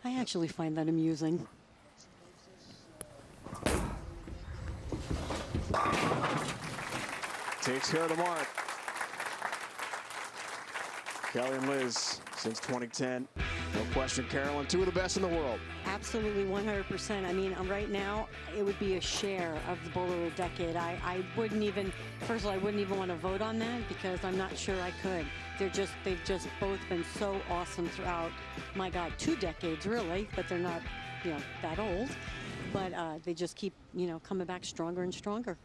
I actually find that amusing. Takes care of the mark. Kelly and Liz since 2010. No question, Carolyn, 2 of the best in the world. Absolutely, 100%. I mean, right now, it would be a share of the bowler of the decade. I wouldn't even, first of all, I wouldn't even want to vote on that because I'm not sure I could. They've just both been so awesome throughout, my God, 2 decades, really, but they're not, that old. But they just keep, coming back stronger and stronger.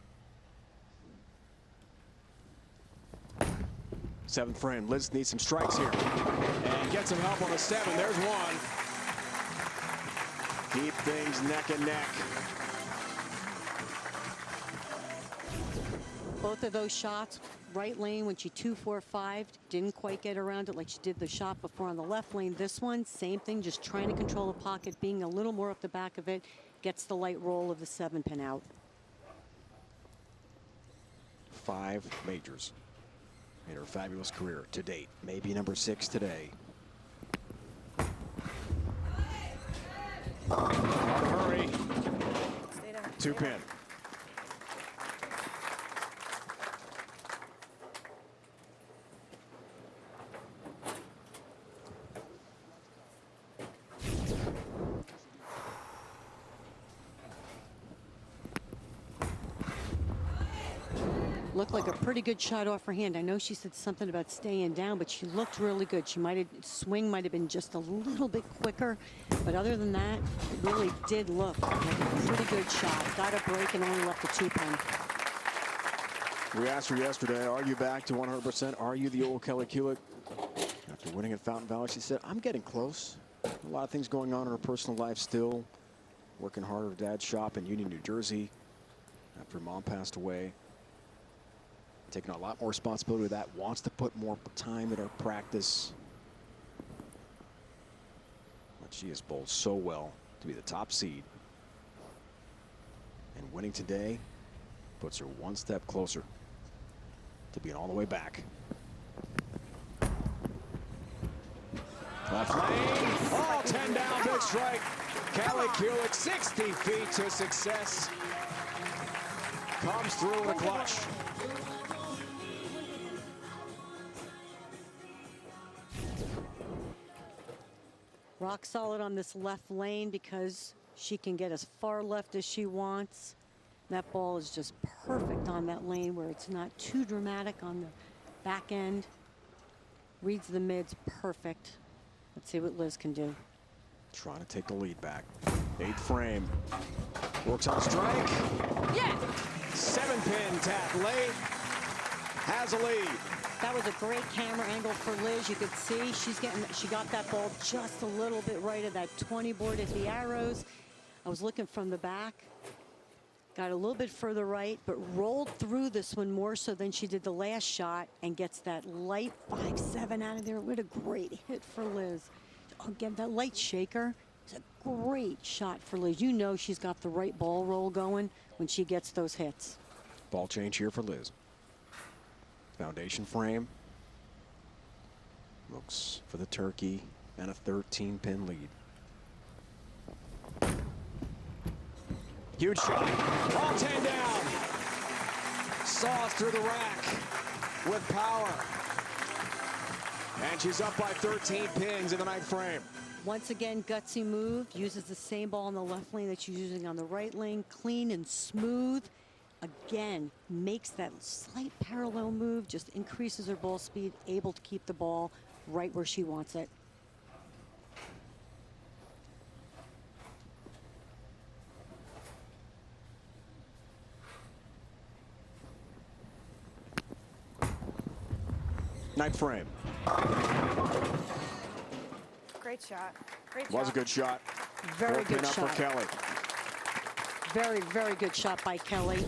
7th frame. Liz needs some strikes here. And gets some help on the 7. There's one. Keep things neck and neck. Both of those shots, right lane when she 2-4-5, didn't quite get around it like she did the shot before on the left lane. This one, same thing, just trying to control the pocket, being a little more up the back of it, gets the light roll of the 7-pin out. 5 majors in her fabulous career to date. Maybe number 6 today. Hurry. 2-pin. Looked like a pretty good shot off her hand. I know she said something about staying down, but she looked really good. Swing might have been just a little bit quicker, but other than that, it really did look like a pretty good shot. Got a break and only left a 2-pin. We asked her yesterday, are you back to 100%? Are you the old Kelly Kulick? After winning at Fountain Valley, she said, I'm getting close. A lot of things going on in her personal life still. Working hard at her dad's shop in Union, New Jersey after her mom passed away. Taking a lot more responsibility with that, wants to put more time in her practice. But she has bowled so well to be the top seed. And winning today puts her one step closer to being all the way back. Left lane, all 10 down, big strike. Kelly Kulick, 60 feet to success. Comes through in the clutch. Rock solid on this left lane because she can get as far left as she wants. That ball is just perfect on that lane where it's not too dramatic on the back end. Reads the mids perfect. Let's see what Liz can do. Trying to take the lead back. 8th frame. Works on strike. Yeah! 7-pin tap late. Has a lead. That was a great camera angle for Liz. You could see she got that ball just a little bit right of that 20 board at the arrows. I was looking from the back. Got a little bit further right, but rolled through this one more so than she did the last shot and gets that light 5-7 out of there. What a great hit for Liz. Again, that light shaker is a great shot for Liz. You know she's got the right ball roll going when she gets those hits. Ball change here for Liz. Foundation frame. Looks for the turkey and a 13-pin lead. Huge shot. All 10 down. Sauce through the rack with power. And she's up by 13 pins in the 9th frame. Once again, gutsy move. Uses the same ball on the left lane that she's using on the right lane. Clean and smooth. Again, makes that slight parallel move, just increases her ball speed, able to keep the ball right where she wants it. Ninth frame. Great shot. Great shot. Was a good shot. Very good Pin up shot. for Kelly. Very, very good shot by Kelly.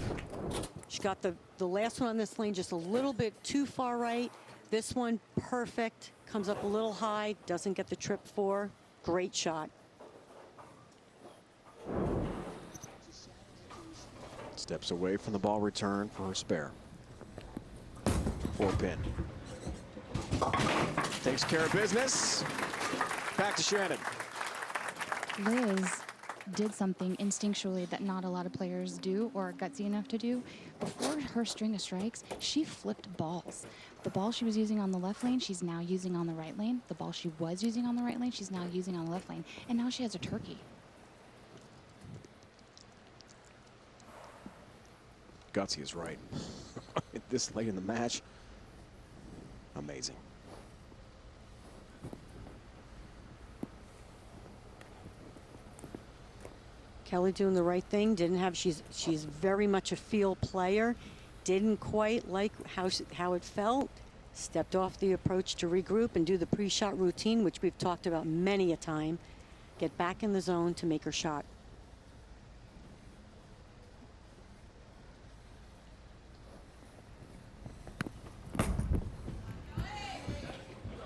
She got the last one on this lane just a little bit too far right. This one, perfect. Comes up a little high, doesn't get the trip four. Great shot. Steps away from the ball return for her spare. 4-pin. Takes care of business. Back to Shannon. Liz did something instinctually that not a lot of players do or are gutsy enough to do. Before her string of strikes, she flipped balls. The ball she was using on the left lane, she's now using on the right lane. The ball she was using on the right lane, she's now using on the left lane. And now she has a turkey. Gutsy is right. This late in the match. Amazing. Kelly doing the right thing. Didn't have. She's very much a field player. Didn't quite like how it felt. Stepped off the approach to regroup and do the pre-shot routine, which we've talked about many a time. Get back in the zone to make her shot.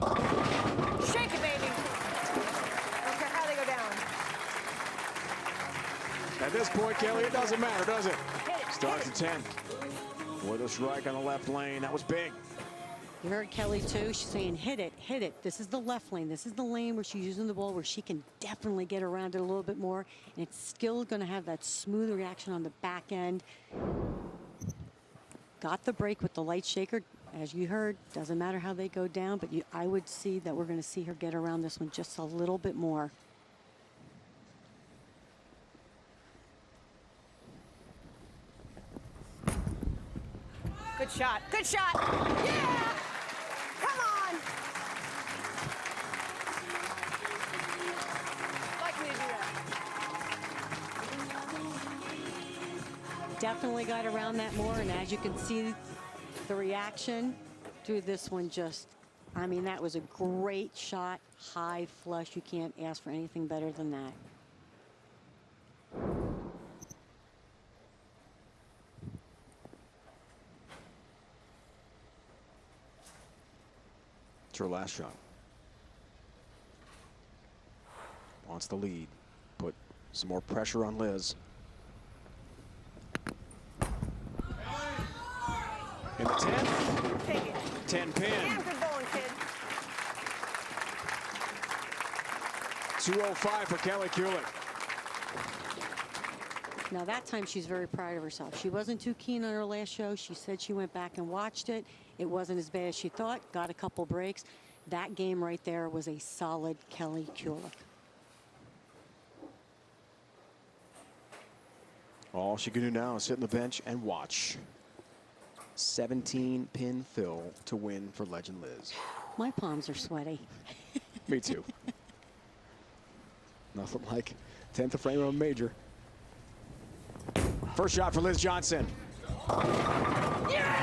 Shake it, baby. Don't care how they go down. At this point, Kelly, it doesn't matter, does it? Hit it. Starts at 10. With a strike on the left lane. That was big. You heard Kelly too. She's saying, hit it, hit it. This is the left lane. This is the lane where she's using the ball where she can definitely get around it a little bit more. And it's still going to have that smooth reaction on the back end. Got the break with the light shaker. As you heard, doesn't matter how they go down, but I would see that we're going to see her get around this one just a little bit more. Good shot. Good shot. Yeah! Come on. Like me to do that. Definitely got around that more, and as you can see, the reaction through this one just, I mean, that was a great shot, high flush. You can't ask for anything better than that. It's her last shot. Wants the lead. Put some more pressure on Liz. In the 10th. Take it. 10 pin. Damn good bowling, kid. 2:05 for Kelly Kulick. Now that time she's very proud of herself. She wasn't too keen on her last show. She said she went back and watched it. It wasn't as bad as she thought. Got a couple breaks. That game right there was a solid Kelly Kulick. All she can do now is sit on the bench and watch. 17-pin fill to win for Legend Liz. My palms are sweaty. Me too. Nothing like 10th of frame of a major. First shot for Liz Johnson. Yeah!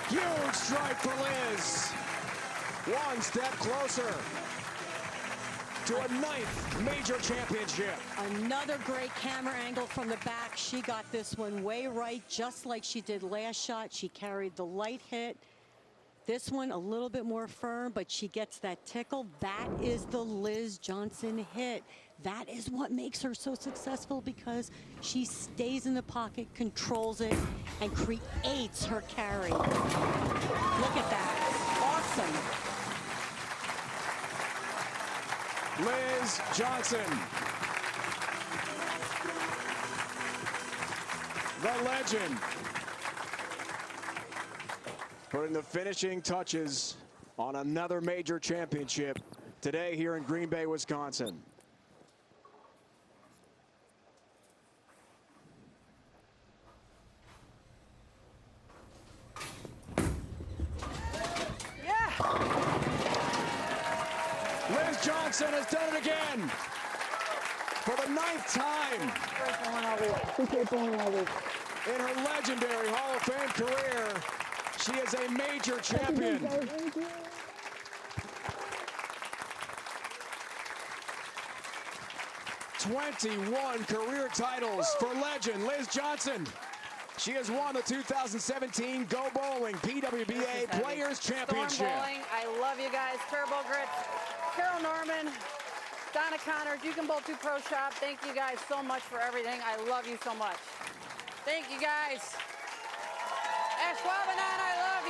Huge strike for Liz. One step closer to a 9th major championship. Another great camera angle from the back. She got this one way right, just like she did last shot. She carried the light hit. This one a little bit more firm, but she gets that tickle. That is the Liz Johnson hit. That is what makes her so successful, because she stays in the pocket, controls it, and creates her carry. Look at that. Awesome. Liz Johnson, the legend, putting the finishing touches on another major championship today here in Green Bay, Wisconsin. Liz Johnson has done it again for the 9th time. In her legendary Hall of Fame career, she is a major champion. 21 career titles for legend Liz Johnson. She has won the 2017 Go Bowling PWBA Players Championship. Storm Bowling, I love you guys. Turbo Grits, Carol Norman, Donna Connors, You Can Bowl 2 Pro Shop. Thank you guys so much for everything. I love you so much. Thank you guys. Ashwaubenon, I love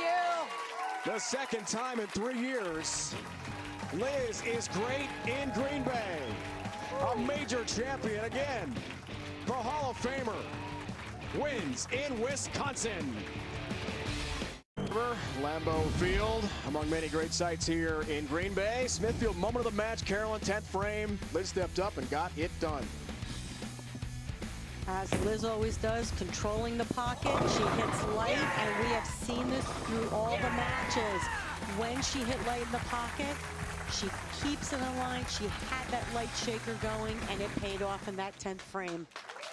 you. The second time in 3 years, Liz is great in Green Bay. A major champion again. The Hall of Famer wins in Wisconsin. Lambeau Field, among many great sights here in Green Bay. Smithfield, moment of the match. Carolyn, 10th frame. Liz stepped up and got it done. As Liz always does, controlling the pocket. She hits light, and we have seen this through all the matches. When she hit light in the pocket, she keeps it in line. She had that light shaker going, and it paid off in that 10th frame.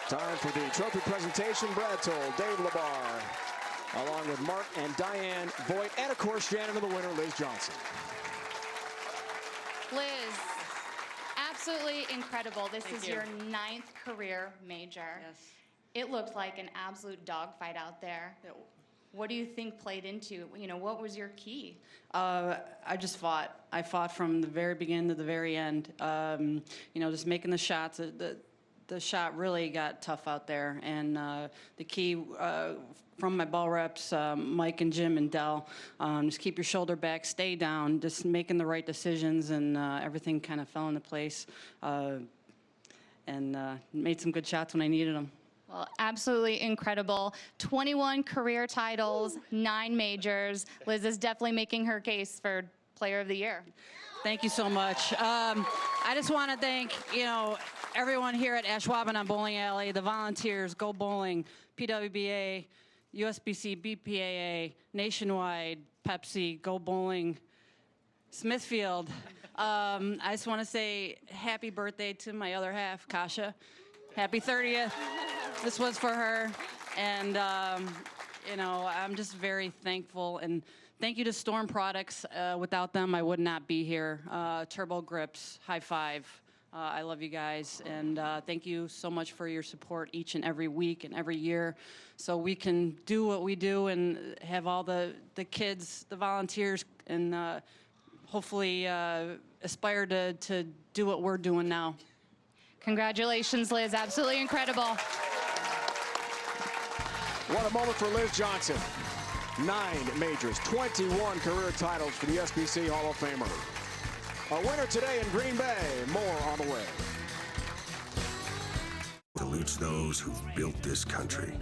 Time for the trophy presentation. Brad Toll, Dave LeBar, along with Mark and Diane Voigt, and of course Shannon of the winner, Liz Johnson. Liz, absolutely incredible. This is your 9th career major. Yes. It looked like an absolute dogfight out there. What do you think played into, what was your key? I just fought. I fought from the very beginning to the very end. Just making the shots. The shot really got tough out there, and the key from my ball reps, Mike and Jim and Dell, just keep your shoulder back, stay down, just making the right decisions, and everything kind of fell into place, and made some good shots when I needed them. Well, absolutely incredible. 21 career titles, 9 majors. Liz is definitely making her case for Player of the Year. Thank you so much. I just want to thank, everyone here at Ashwaubenon Bowling Alley, the volunteers, Go Bowling, PWBA, USBC, BPAA, Nationwide, Pepsi, Go Bowling, Smithfield. I just want to say happy birthday to my other half, Kasha. Happy 30th. This was for her. And, I'm just very thankful. And thank you to Storm Products. Without them, I would not be here. Turbo Grips, high five. I love you guys. And thank you so much for your support each and every week and every year, so we can do what we do and have all the kids, the volunteers, and hopefully aspire to do what we're doing now. Congratulations, Liz. Absolutely incredible. What a moment for Liz Johnson. 9 majors, 21 career titles for the USBC Hall of Famer. A winner today in Green Bay. More on the way. Salutes those who've built this country.